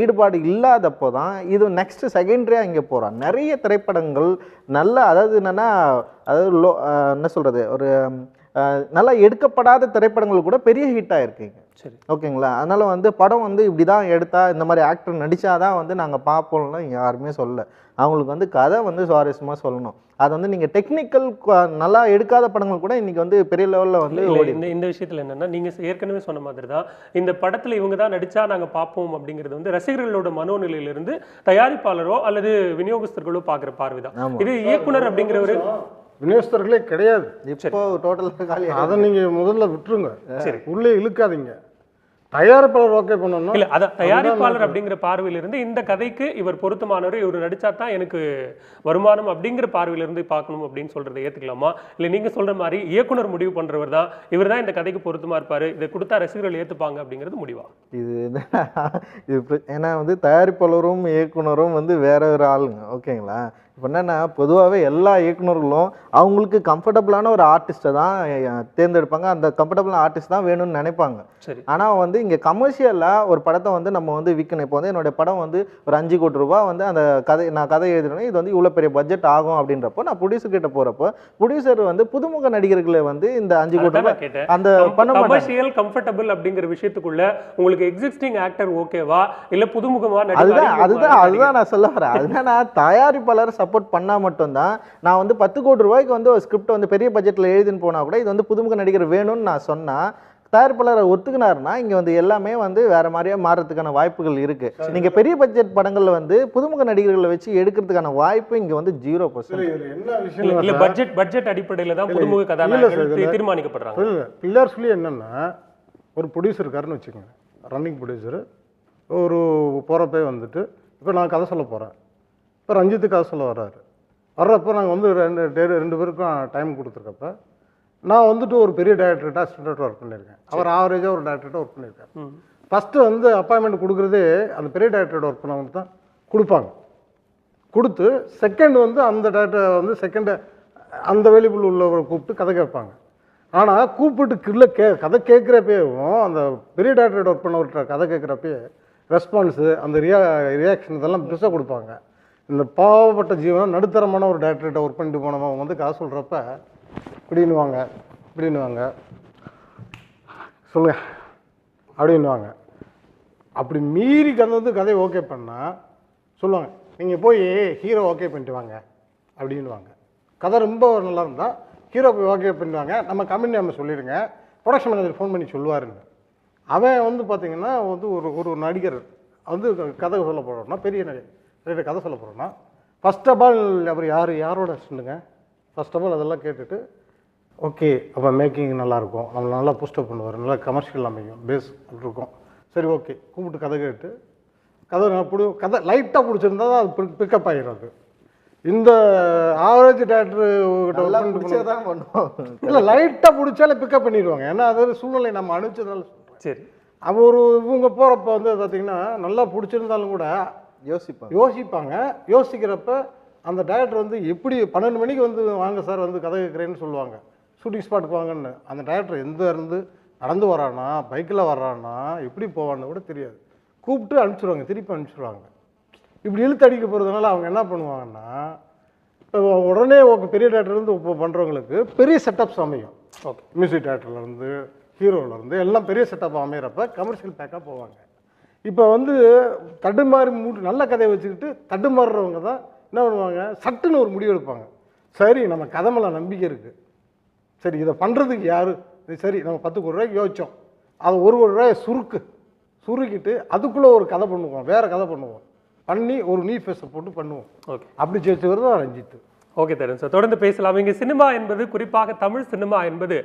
ஈடுபாடு இல்லாதப்போ தான் இது நெக்ஸ்ட் செகண்டரியாக இங்கே போகிறான். நிறைய திரைப்படங்கள் நல்ல, அதாவது என்னென்னா, அதாவது என்ன சொல்கிறது, ஒரு நல்லா எடுக்கப்படாத திரைப்படங்கள் கூட பெரிய ஹிட் ஆகிருக்குங்க. சரி, ஓகேங்களா? அதனால் வந்து படம் வந்து இப்படி தான் எடுத்தா, இந்த மாதிரி ஆக்டர் நடித்தாதான் வந்து நாங்கள் பார்ப்போம்லாம் யாருமே சொல்ல. அவங்களுக்கு வந்து கதை வந்து சுவாரஸ்யமாக சொல்லணும். அது வந்து நீங்கள் டெக்னிக்கல் நல்லா எடுக்காத படங்கள் கூட இன்றைக்கி வந்து பெரிய லெவலில் வந்து இந்த விஷயத்தில் என்னென்னா, நீங்கள் ஏற்கனவே சொன்ன மாதிரி தான் இந்த படத்தில் இவங்க தான் நடித்தா நாங்கள் பார்ப்போம் அப்படிங்கிறது வந்து ரசிகர்களோட மனோநிலையிலிருந்து தயாரிப்பாளரோ அல்லது விநியோகஸ்தர்களோ பார்க்குற பார்வை தான். இது இயக்குனர் அப்படிங்கிறவர் விநியோகஸ்தர்களே கிடையாது. இப்போ டோட்டலாக காலி. அதை நீங்கள் முதல்ல விட்டுருங்க, சரி, உள்ளே இழுக்காதீங்க. தயாரிப்பாளர் ஓகே பண்ணணும் இல்லை, அதான் தயாரிப்பாளர் அப்படிங்கிற பார்வையிலிருந்து இந்த கதைக்கு இவர் பொருத்தமானவர், இவர் நடிச்சா தான் எனக்கு வருமானம் அப்படிங்கிற பார்வையிலிருந்து பார்க்கணும் அப்படின்னு சொல்றதை ஏற்றுக்கலாமா? இல்லை நீங்கள் சொல்ற மாதிரி இயக்குனர் முடிவு பண்றவர் தான், இவர் தான் இந்த கதைக்கு பொருத்தமா இருப்பாரு, இதை கொடுத்தா ரசிகர்கள் ஏற்றுப்பாங்க அப்படிங்கிறது முடிவா? இது ஏன்னா வந்து தயாரிப்பாளரும் இயக்குனரும் வந்து வேற ஒரு ஆளுங்க. ஓகேங்களா? இப்போ என்னென்னா, பொதுவாகவே எல்லா இயக்குநர்களும் அவங்களுக்கு கம்ஃபர்டபுளான ஒரு ஆர்டிஸ்ட்டை தான் தேர்ந்தெடுப்பாங்க, அந்த கம்ஃபர்டபுளான ஆர்டிஸ்ட் தான் வேணும்னு நினைப்பாங்க. சரி, ஆனால் வந்து இங்கே கமர்ஷியலாக ஒரு படத்தை வந்து நம்ம வந்து விற்கணும். இப்போ வந்து என்னுடைய படம் வந்து ஒரு 5 கோடி ரூபா வந்து அந்த நான் கதை எழுதுறேன், இது வந்து இவ்வளோ பெரிய பட்ஜெட் ஆகும் அப்படின்றப்போ நான் ப்ரொடியூசர் கிட்ட போகிறப்போ ப்ரொடியூசர் வந்து புதுமுக நடிகர்களை வந்து இந்த 5 கோடி ரூபா அந்த பண்ண கமர்ஷியல் கம்ஃபர்டபுள் அப்படிங்கிற விஷயத்துக்குள்ள உங்களுக்கு எக்ஸிஸ்டிங் ஆக்டர் ஓகேவா இல்லை புதுமுகமா? அதுதான் நான் சொல்ல வரேன். அதுதான் நான் தயாரிப்பாளர் சப்போர்ட் பண்ணால் மட்டும்தான். நான் வந்து 10 கோடி ரூபாய்க்கு வந்து ஒரு ஸ்கிரிப்ட் வந்து பெரிய பட்ஜெட்டில் எழுதின்னு போனால் கூட இது வந்து புதுமுக நடிகர் வேணும்னு நான் சொன்னால் தயாரிப்பாளர் ஒத்துக்கினாருன்னா இங்கே வந்து எல்லாமே வந்து வேற மாதிரியா மாறதுக்கான வாய்ப்புகள் இருக்கு. நீங்கள் பெரிய பட்ஜெட் படங்களில் வந்து புதுமுக நடிகர்களை வச்சு எடுக்கிறதுக்கான வாய்ப்பு இங்கே வந்து 0%. பட்ஜெட் அடிப்படையில் தான் புதுமுக கதாநாயகர்கள் தீர்மானிக்கப்படுறாங்க. பில்லர் சொல்லி என்னன்னா, ஒரு ப்ரொடியூசர் இருக்காருன்னு வச்சுக்கோங்க, ரன்னிங் ப்ரொடியூசர். ஒரு போகிறப்பே வந்துட்டு இப்போ நான் கதை சொல்ல போகிறேன், இப்போ ரஞ்சித்து கதை சொல்ல வர்றப்போ நாங்கள் வந்து ரெண்டு பேருக்கும் டைம் கொடுத்துருக்கப்ப நான் வந்துட்டு ஒரு பெரிய டைரக்டர்கிட்ட அசிஸ்டன்ட் ஒர்க் பண்ணியிருக்கேன், அவர் ஆவரேஜாக ஒரு டைரக்டர்கிட்ட ஒர்க் பண்ணியிருக்கேன். ஃபஸ்ட்டு வந்து அப்பாயின்மெண்ட் கொடுக்குறதே அந்த பெரிய டைரக்டர்கிட்ட ஒர்க் பண்ணவங்க தான் கொடுப்பாங்க. கொடுத்து செகண்ட் வந்து அந்த டைரக்டர் வந்து செகண்டு அந்த வேலிபுல் உள்ளவரை கூப்பிட்டு கதை கேட்பாங்க. ஆனால் கூப்பிட்டு கதை கேட்குறப்பேவும் அந்த பெரிய டைரக்டர்கிட்ட ஒர்க் பண்ணவர்கிட்ட கதை கேட்குறப்பே ரெஸ்பான்ஸு அந்த ரியாக்ஷன் இதெல்லாம் பெருசாக கொடுப்பாங்க. இந்த பாவப்பட்ட ஜீவனம் நடுத்தரமான ஒரு டைரக்டர்கிட்ட ஒர்க் பண்ணிட்டு போனவங்க வந்து கதை சொல்கிறப்ப இப்படின்னுவாங்க சொல்லுங்க அப்படின்வாங்க. அப்படி மீறி வந்து கதையை ஓகே பண்ணால் சொல்லுவாங்க, நீங்கள் போய் ஹீரோ ஓகே பண்ணிட்டு வாங்க அப்படின்வாங்க. கதை ரொம்ப நல்லா இருந்தால் ஹீரோ போய் ஓகே பண்ணிடுவாங்க, நம்ம கம்பெனி நம்ம சொல்லிடுங்க, ப்ரொடக்ஷன் மேனேஜர் ஃபோன் பண்ணி சொல்லுவாருன்னு. அவன் வந்து பார்த்திங்கன்னா வந்து ஒரு நடிகர் வந்து கதை சொல்ல போகிறோம்னா பெரிய நிறைய கதை சொல்ல போகிறோம்னா ஃபர்ஸ்ட் ஆஃப் ஆல் அவர் யாரோட அசிஸ்டண்ட்டுங்க, ஃபர்ஸ்ட் ஆஃப் ஆல் அதெல்லாம் கேட்டுட்டு ஓகே அப்போ மேக்கிங் நல்லாயிருக்கும், நம்மளை நல்லா பூஸ்டப் பண்ணுவார், நல்லா கமர்ஷியல் அமையும், பேஸ் இருக்கும், சரி ஓகே கூப்பிட்டு கதை கேட்டு கதை கதை லைட்டாக பிடிச்சிருந்தா தான் அது பிக்கப் ஆகிடும். அது இந்த ஆவரேஜ் டேரக்டர் தான் பண்ணுவோம். இல்லை லைட்டாக பிடிச்சாலே பிக்கப் பண்ணிடுவாங்க. ஏன்னா அது சூழ்நிலை நம்ம அனுப்பிச்சதால சொல்கிறேன். சரி, அவன் இவங்க போகிறப்ப வந்து பார்த்தீங்கன்னா நல்லா பிடிச்சிருந்தாலும் கூட யோசிப்பாங்க. யோசிக்கிறப்ப அந்த டேரக்டர் வந்து எப்படி 12 மணிக்கு வந்து வாங்க சார் வந்து கதை கேட்குறேன்னு சொல்லுவாங்க, ஷூட்டிங் ஸ்பாட்டுக்கு வாங்கன்னு. அந்த டேரக்டர் எந்த இருந்து நடந்து வரானா பைக்கில் வர்றானா எப்படி போவான்னு கூட தெரியாது, கூப்பிட்டு அனுப்பிச்சிடுவாங்க, திருப்பி அனுப்பிச்சிடுவாங்க. இப்படி இழுத்து அடிக்க போகிறதுனால அவங்க என்ன பண்ணுவாங்கன்னா இப்போ உடனே பெரிய டேரக்டர்லேருந்து இப்போ பண்ணுறவங்களுக்கு பெரிய செட்டப்ஸ் அமையும். ஓகே, மியூசிக் டேரக்டர்லேருந்து ஹீரோலேருந்து எல்லாம் பெரிய செட்டப் அமைகிறப்ப கமர்ஷியல் பேக்காக போவாங்க. இப்போ வந்து தடுமாறி நல்ல கதையை வச்சுக்கிட்டு தடுமாறுறவங்க தான் என்ன பண்ணுவாங்க, சட்டுன்னு ஒரு முடிவு எடுப்பாங்க. சரி நம்ம கதை மேலே நம்பிக்கை இருக்குது, சரி இதை பண்ணுறதுக்கு யார், சரி நம்ம 10 கோடி ரூபாய்க்கு யோசித்தோம், அதை 1 கோடி ரூபாயை சுருக்கிட்டு அதுக்குள்ளே ஒரு கதை பண்ணுவோம், வேறு கதை பண்ணுவோம், பண்ணி ஒரு நீ ஃபேஸை போட்டு பண்ணுவோம். ஓகே, அப்படி ஜெயிச்சவர் தான் ரஞ்சித். ஓகே தருண் சார், தொடர்ந்து பேசலாம். இங்கே சினிமா என்பது, குறிப்பாக தமிழ் சினிமா என்பது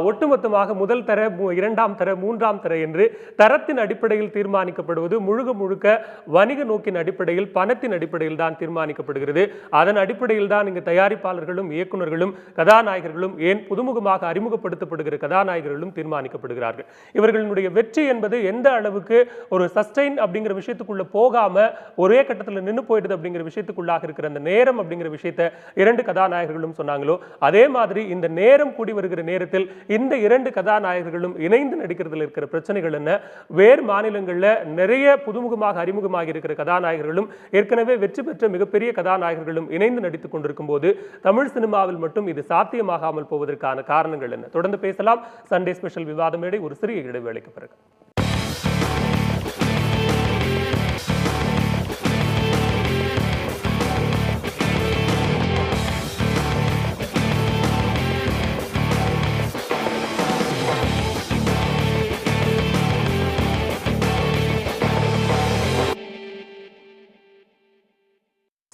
ஒட்டுமொத்தமாக முதல் தர, 2ஆம் தர, 3ஆம் தர என்று தரத்தின் அடிப்படையில் தீர்மானிக்கப்படுவது முழுக்க வணிக நோக்கின் அடிப்படையில், பணத்தின் அடிப்படையில் தான் தீர்மானிக்கப்படுகிறது. அதன் அடிப்படையில் தான் இங்கு தயாரிப்பாளர்களும் இயக்குநர்களும் கதாநாயகர்களும், ஏன் புதுமுகமாக அறிமுகப்படுத்தப்படுகிற கதாநாயகர்களும் தீர்மானிக்கப்படுகிறார்கள். இவர்களுடைய வெற்றி என்பது எந்த அளவுக்கு ஒரு சஸ்டெயின் அப்படிங்கிற விஷயத்துக்குள்ள போகாம ஒரே கட்டத்தில் நின்று போயிடுது அப்படிங்கிற விஷயத்துக்குள்ளாக இருக்கிற அந்த நேரம் அப்படிங்கிற விஷயத்தை 2 கதாநாயகர்களும் சொன்னாங்களோ, அதே மாதிரி இந்த நேரம் கூடி வருகிற நேரத்தில் இந்த 2 கதாநாயகர்களும் இணைந்து நடிக்கிறதுல இருக்கிற பிரச்சனைகள் என்ன, வேறு மாநிலங்களில் நிறைய புதுமுகமாக அறிமுகமாக இருக்கிற கதாநாயகர்களும் ஏற்கனவே வெற்றி பெற்ற மிகப்பெரிய கதாநாயகர்களும் இணைந்து நடித்துக் கொண்டிருக்கும் போது தமிழ் சினிமாவில் மட்டும் இது சாத்தியமாகாமல் போவதற்கான காரணங்கள் என்ன? தொடர்ந்து பேசலாம். சண்டே ஸ்பெஷல் விவாத மேடை ஒரு சிறிய இடைவேளைக்கு பிறகு.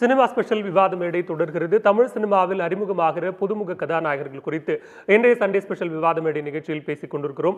சினிமா ஸ்பெஷல் விவாத மேடை தொடர்கிறது. தமிழ் சினிமாவில் அறிமுகமாகிற புதுமுக கதாநாயகர்கள் குறித்து இன்றைய சண்டே ஸ்பெஷல் விவாத மேடை நிகழ்ச்சியில் பேசிக் கொண்டிருக்கிறோம்.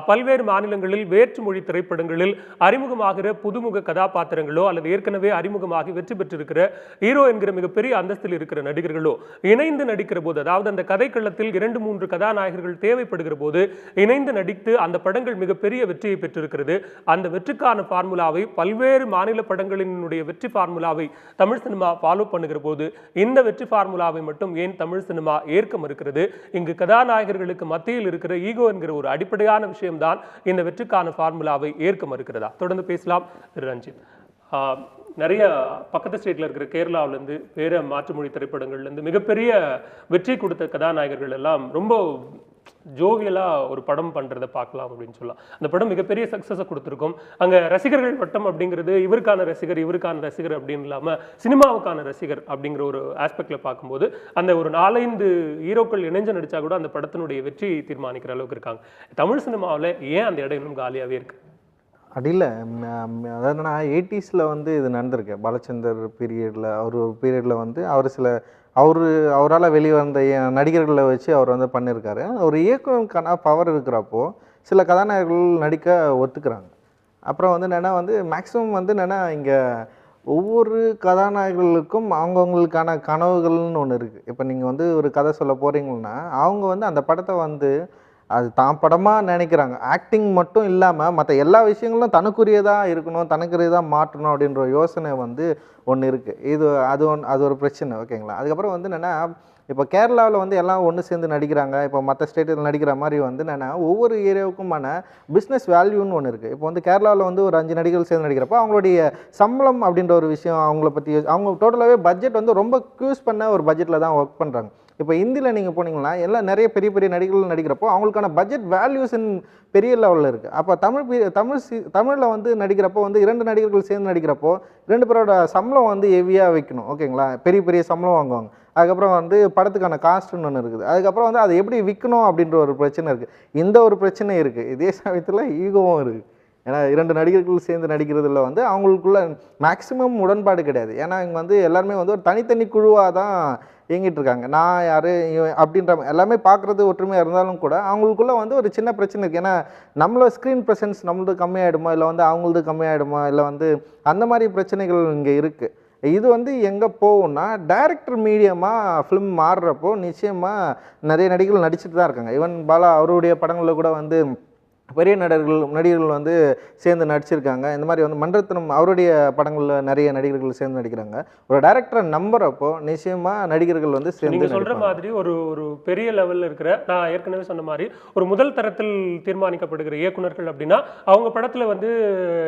பல்வேறு மாநிலங்களில் வேற்று மொழி திரைப்படங்களில் அறிமுகமாகிற புதுமுக கதாபாத்திரங்களோ அல்லது ஏற்கனவே அறிமுகமாகி வெற்றி பெற்றிருக்கிற ஹீரோ என்கிற மிகப்பெரிய அந்தஸ்தில் இருக்கிற நடிகர்களோ இணைந்து நடிக்கிற போது, அதாவது அந்த கதைக்களத்தில் 2-3 கதாநாயகர்கள் தேவைப்படுகிற போது இணைந்து நடித்து அந்த படங்கள் மிகப்பெரிய வெற்றியை பெற்றிருக்கிறது. அந்த வெற்றிக்கான பார்முலாவை, பல்வேறு மாநில படங்களினுடைய வெற்றி பார்முலாவை தமிழ் சினிமா ஃபாலோ பண்ணுகிற போது இந்த வெற்றி ஃபார்முலாவை மட்டும் ஏன் தமிழ் சினிமா ஏற்க மறுக்கிறது? இங்கு கதாநாயகர்களுக்கு மத்தியில் இருக்கிற ஈகோ என்கிற ஒரு அடிப்படையான விஷயம்தான் இந்த வெற்றிக்கான ஃபார்முலாவை ஏற்க மறுக்கிறதா? தொடர்ந்து பேசலாம். திரு ரஞ்சித், நிறைய பக்கத்து ஸ்டேட்ல இருக்கிற கேரளாவிலேருந்து வேற மாற்றுமொழி திரைப்படங்கள்லேருந்து மிகப்பெரிய வெற்றி கொடுத்த கதாநாயகர்கள் எல்லாம் ரொம்ப ஜோவியலா ஒரு படம் பண்றதை பார்க்கலாம் அப்படின்னு சொல்லலாம். அந்த படம் மிகப்பெரிய சக்சஸை கொடுத்துருக்கும். அங்க ரசிகர்கள் வட்டம் அப்படிங்கிறது இவருக்கான ரசிகர் அப்படின்னு இல்லாம சினிமாவுக்கான ரசிகர் அப்படிங்கிற ஒரு ஆஸ்பெக்ட்ல பார்க்கும்போது அந்த ஒரு 4-5 ஹீரோக்கள் இணைஞ்சு நடிச்சா கூட அந்த படத்தினுடைய வெற்றியை தீர்மானிக்கிற அளவுக்கு இருக்காங்க. தமிழ் சினிமாவில் ஏன் அந்த இடம் இன்னும் காலியாகவே இருக்கு? அடியில் அதாவது 80s வந்து இது நடந்திருக்கு. பாலச்சந்தர் பீரியடில் அவர் ஒரு பீரியடில் வந்து அவரால் வெளிவந்த நடிகர்களை வச்சு அவர் வந்து பண்ணியிருக்காரு. ஒரு இயக்குனருக்கான பவர் இருக்கிறப்போ சில கதாநாயகர்கள் நடிக்க ஒத்துக்கிறாங்க. அப்புறம் வந்து என்னென்னா வந்து மேக்ஸிமம் வந்து என்னென்னா இங்கே ஒவ்வொரு கதாநாயகர்களுக்கும் அவங்கவுங்களுக்கான கனவுகள்னு ஒன்று இருக்குது. இப்போ நீங்கள் வந்து ஒரு கதை சொல்ல போகிறீங்கன்னா அவங்க வந்து அந்த படத்தை வந்து அது தான் படமாக நினைக்கிறாங்க. ஆக்டிங் மட்டும் இல்லாமல் மற்ற எல்லா விஷயங்களும் தனக்குரியதாக இருக்கணும், தனக்குரியதாக மாற்றணும் அப்படின்ற யோசனை வந்து ஒன்று இருக்குது. அது ஒரு பிரச்சனை. ஓகேங்களா? அதுக்கப்புறம் வந்து என்னென்னா இப்போ கேரளாவில் வந்து எல்லாம் ஒன்று சேர்ந்து நடிக்கிறாங்க. இப்போ மற்ற ஸ்டேட்டில் நடிக்கிற மாதிரி வந்து என்னென்னா ஒவ்வொரு ஏரியாவுக்குமான பிஸ்னஸ் வேல்யூன்னு ஒன்று இருக்குது. இப்போ வந்து கேரளாவில் வந்து ஒரு 5 நடிகர்கள் சேர்ந்து நடிக்கிறப்போ அவங்களுடைய சம்பளம் அப்படின்ற ஒரு விஷயம் அவங்கள பற்றி அவங்க டோட்டலாகவே பட்ஜெட் வந்து ரொம்ப க்யூஸ் பண்ண ஒரு பட்ஜெட்டில் தான் ஒர்க் பண்ணுறாங்க. இப்போ இந்தியில் நீங்கள் போனீங்கன்னா எல்லாம் நிறைய பெரிய பெரிய நடிகர்கள் நடிக்கிறப்போ அவங்களுக்கான பட்ஜெட் வேல்யூஸின் பெரிய லெவலில் இருக்குது. அப்போ தமிழில் வந்து நடிக்கிறப்போ வந்து 2 நடிகர்கள் சேர்ந்து நடிக்கிறப்போ 2 பேரோட சம்பளம் வந்து ஹெவியாக வைக்கணும். ஓகேங்களா? பெரிய பெரிய சம்பளம் வாங்குவாங்க. அதுக்கப்புறம் வந்து படத்துக்கான காஸ்ட்டுன்னு ஒன்று இருக்குது. அதுக்கப்புறம் வந்து அதை எப்படி விற்கணும் அப்படின்ற ஒரு பிரச்சனை இருக்குது. இந்த ஒரு பிரச்சனை இருக்குது. இதே சமயத்தில் ஈகோவும் இருக்குது. ஏன்னா 2 நடிகர்கள் சேர்ந்து நடிக்கிறதுல வந்து அவங்களுக்குள்ள மேக்ஸிமம் உடன்பாடு கிடையாது. ஏன்னா இங்கே வந்து எல்லாருமே வந்து ஒரு தனித்தனி குழுவாக தான் இயங்கிட்டு இருக்காங்க. நான் யார் அப்படின்ற எல்லாமே பார்க்குறது ஒற்றுமையாக இருந்தாலும் கூட அவங்களுக்குள்ள வந்து ஒரு சின்ன பிரச்சனை இருக்குது. ஏன்னா நம்மளோட ஸ்க்ரீன் ப்ரெசன்ஸ் நம்மளது கம்மியாயிடுமா, இல்லை வந்து அவங்களது கம்மியாயிடுமா, இல்லை வந்து அந்த மாதிரி பிரச்சனைகள் இங்கே இருக்குது. இது வந்து எங்கே போகும்னா டைரக்டர் மீடியமாக ஃபிலிம் மாறுறப்போ நிச்சயமாக நிறைய நடிகர்கள் நடிச்சுட்டு தான் இருக்காங்க. ஈவன் பாலா அவருடைய படங்களில் கூட வந்து பெரிய நடிகர்கள் வந்து சேர்ந்து நடிச்சிருக்காங்க. இந்த மாதிரி வந்து மன்றத்தினம் அவருடைய படங்களில் நிறைய நடிகர்கள் சேர்ந்து நடிக்கிறாங்க. ஒரு டைரக்டரை நம்புறப்போ நிச்சயமாக நடிகர்கள் வந்து சேர்ந்து நீங்க சொல்ற மாதிரி ஒரு ஒரு பெரிய லெவல்ல இருக்கிற, நான் ஏற்கனவே சொன்ன மாதிரி ஒரு முதல் தரத்தில் தீர்மானிக்கப்படுகிற இயக்குனர்கள் அப்படின்னா அவங்க படத்துல வந்து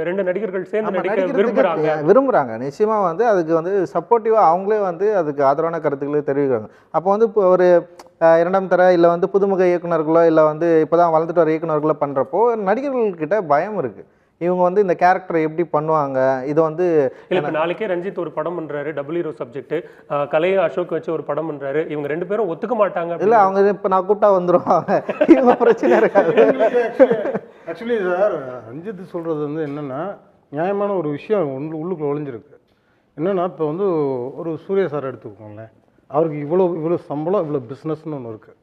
2 நடிகர்கள் சேர்ந்து நடிக்க விரும்புகிறாங்க. நிச்சயமாக வந்து அதுக்கு வந்து சப்போர்ட்டிவாக அவங்களே வந்து அதுக்கு ஆதரவான கருத்துக்களை தெரிவிக்கிறாங்க. அப்போ வந்து இப்போ ஒரு 2ஆம் தர இல்லை வந்து புதுமுக இயக்குனர்களோ இல்லை வந்து இப்போ தான் வளர்ந்துட்டு வர இயக்குனர்களோ பண்ணுறப்போ நடிகர்கள்கிட்ட பயம் இருக்குது. இவங்க வந்து இந்த கேரக்டரை எப்படி பண்ணுவாங்க, இது வந்து இப்போ நாளைக்கே ரஞ்சித் ஒரு படம் பண்றாரு, டபுள் ஹீரோ சப்ஜெக்ட், கலையை அசோக் வச்சு ஒரு படம் பண்றாரு, இவங்க 2 பேரும் ஒத்துக்க மாட்டாங்க. இல்லை அவங்க இப்போ நான் கூப்பிட்டா வந்துருவாங்க, இவங்க பிரச்சனை இருக்காது. ஆக்சுவலி சார் ரஞ்சித் சொல்கிறது வந்து என்னென்னா நியாயமான ஒரு விஷயம் உள்ளுக்குள்ள ஒளிஞ்சிருக்கு. என்னென்னா இப்போ வந்து ஒரு சூர்யா சார் எடுத்துக்கோங்களேன், அவருக்கு இவ்வளோ சம்பளம், இவ்வளோ பிஸ்னஸ்னு ஒன்று இருக்குது.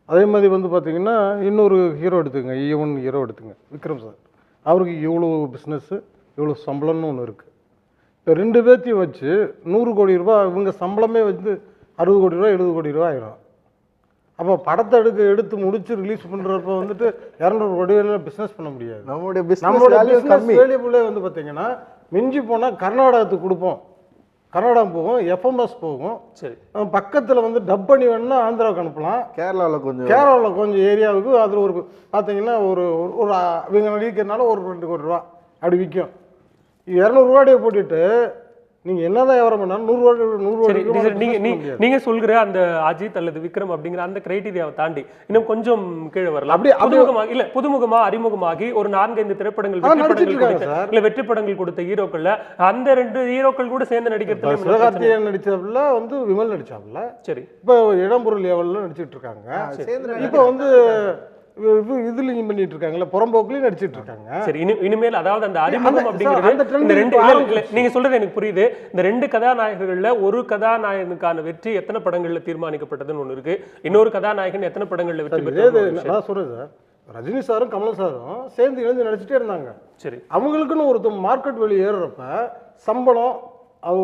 அதே மாதிரி வந்து பார்த்திங்கன்னா இன்னொரு ஹீரோ எடுத்துக்கங்க, ஈவன் ஹீரோ எடுத்துங்க விக்ரம் சார், அவருக்கு இவ்வளோ பிஸ்னஸ்ஸு இவ்வளோ சம்பளம்னு ஒன்று இருக்குது. இப்போ 2 பேர்த்தையும் வச்சு 100 கோடி ரூபா இவங்க சம்பளமே வந்து 60 கோடி ரூபா 70 கோடி ரூபா ஆயிரும். அப்போ படத்தை எடுத்து முடிச்சு ரிலீஸ் பண்ணுறப்ப வந்துட்டு 200 கோடி பிஸ்னஸ் பண்ண முடியாது. நம்மளுடைய பிஸ்னஸ் வேல்யூபிளே வந்து பார்த்தீங்கன்னா மிஞ்சி போனால் கர்நாடகத்துக்கு கொடுப்போம், கர்நாடகம் போகும், எஃப்எம்எஸ் போகும். சரி, பக்கத்தில் வந்து டப் பண்ணி வேணும்னா ஆந்திராவுக்கு அனுப்பலாம், கேரளாவில் கொஞ்சம் ஏரியாவுக்கு அதில் ஒரு பார்த்தீங்கன்னா ஒரு இவங்க நடிக்கிறதுனால ஒரு 2 கோடி ரூபா அப்படி விற்கும். 200 ரூபாயை போட்டுட்டு நீங்கள் என்னதான் வியாபாரம் பண்ணாலும் 100 ரூபாய் நீங்க சொல்கிற அந்த அஜித் அல்லது விக்ரம் அப்படிங்கிற அந்த கிரைட்டீரியாவை தாண்டி இன்னும் கொஞ்சம் கீழே வரலாம். அப்படி புதுமுகமா அறிமுகமாகி ஒரு 4-5 திரைப்படங்கள் வெற்றி படங்கள் கொடுத்த ஹீரோக்கள்ல அந்த 2 ஹீரோக்கள் கூட சேர்ந்து நடிக்கிறது. சிவகார்த்திகேயன் நடிச்சாப்புல வந்து விமல் நடிச்சாப்புல. சரி, இப்போ இடம்பொருள் லெவல்ல நடிச்சிட்டு இருக்காங்க. இப்போ வந்து இதுலயும் பண்ணிட்டு இருக்காங்கல்ல, புறம்போக்குலயும் நடிச்சிட்டு இருக்காங்க. சரி, இனிமேல் அதாவது அந்த அறிமுகம் அப்படிங்கிறது இந்த 2 நீங்க சொல்றது எனக்கு புரியுது. இந்த 2 கதாநாயகர்கள்ல ஒரு கதாநாயகனுக்கான வெற்றி எத்தனை படங்கள்ல தீர்மானிக்கப்பட்டதுன்னு ஒண்ணு இருக்கு, இன்னொரு கதாநாயகன் எத்தனை படங்கள்ல வெற்றி பெற்றது. நான் சொல்றேன் சார், ரஜினி சாரும் கமல் சாரும் சேர்ந்து இணைந்து நடிச்சுட்டே இருந்தாங்க. சரி, அவங்களுக்குன்னு ஒரு மார்க்கெட் வெளியே ஏறுறப்ப சம்பளம்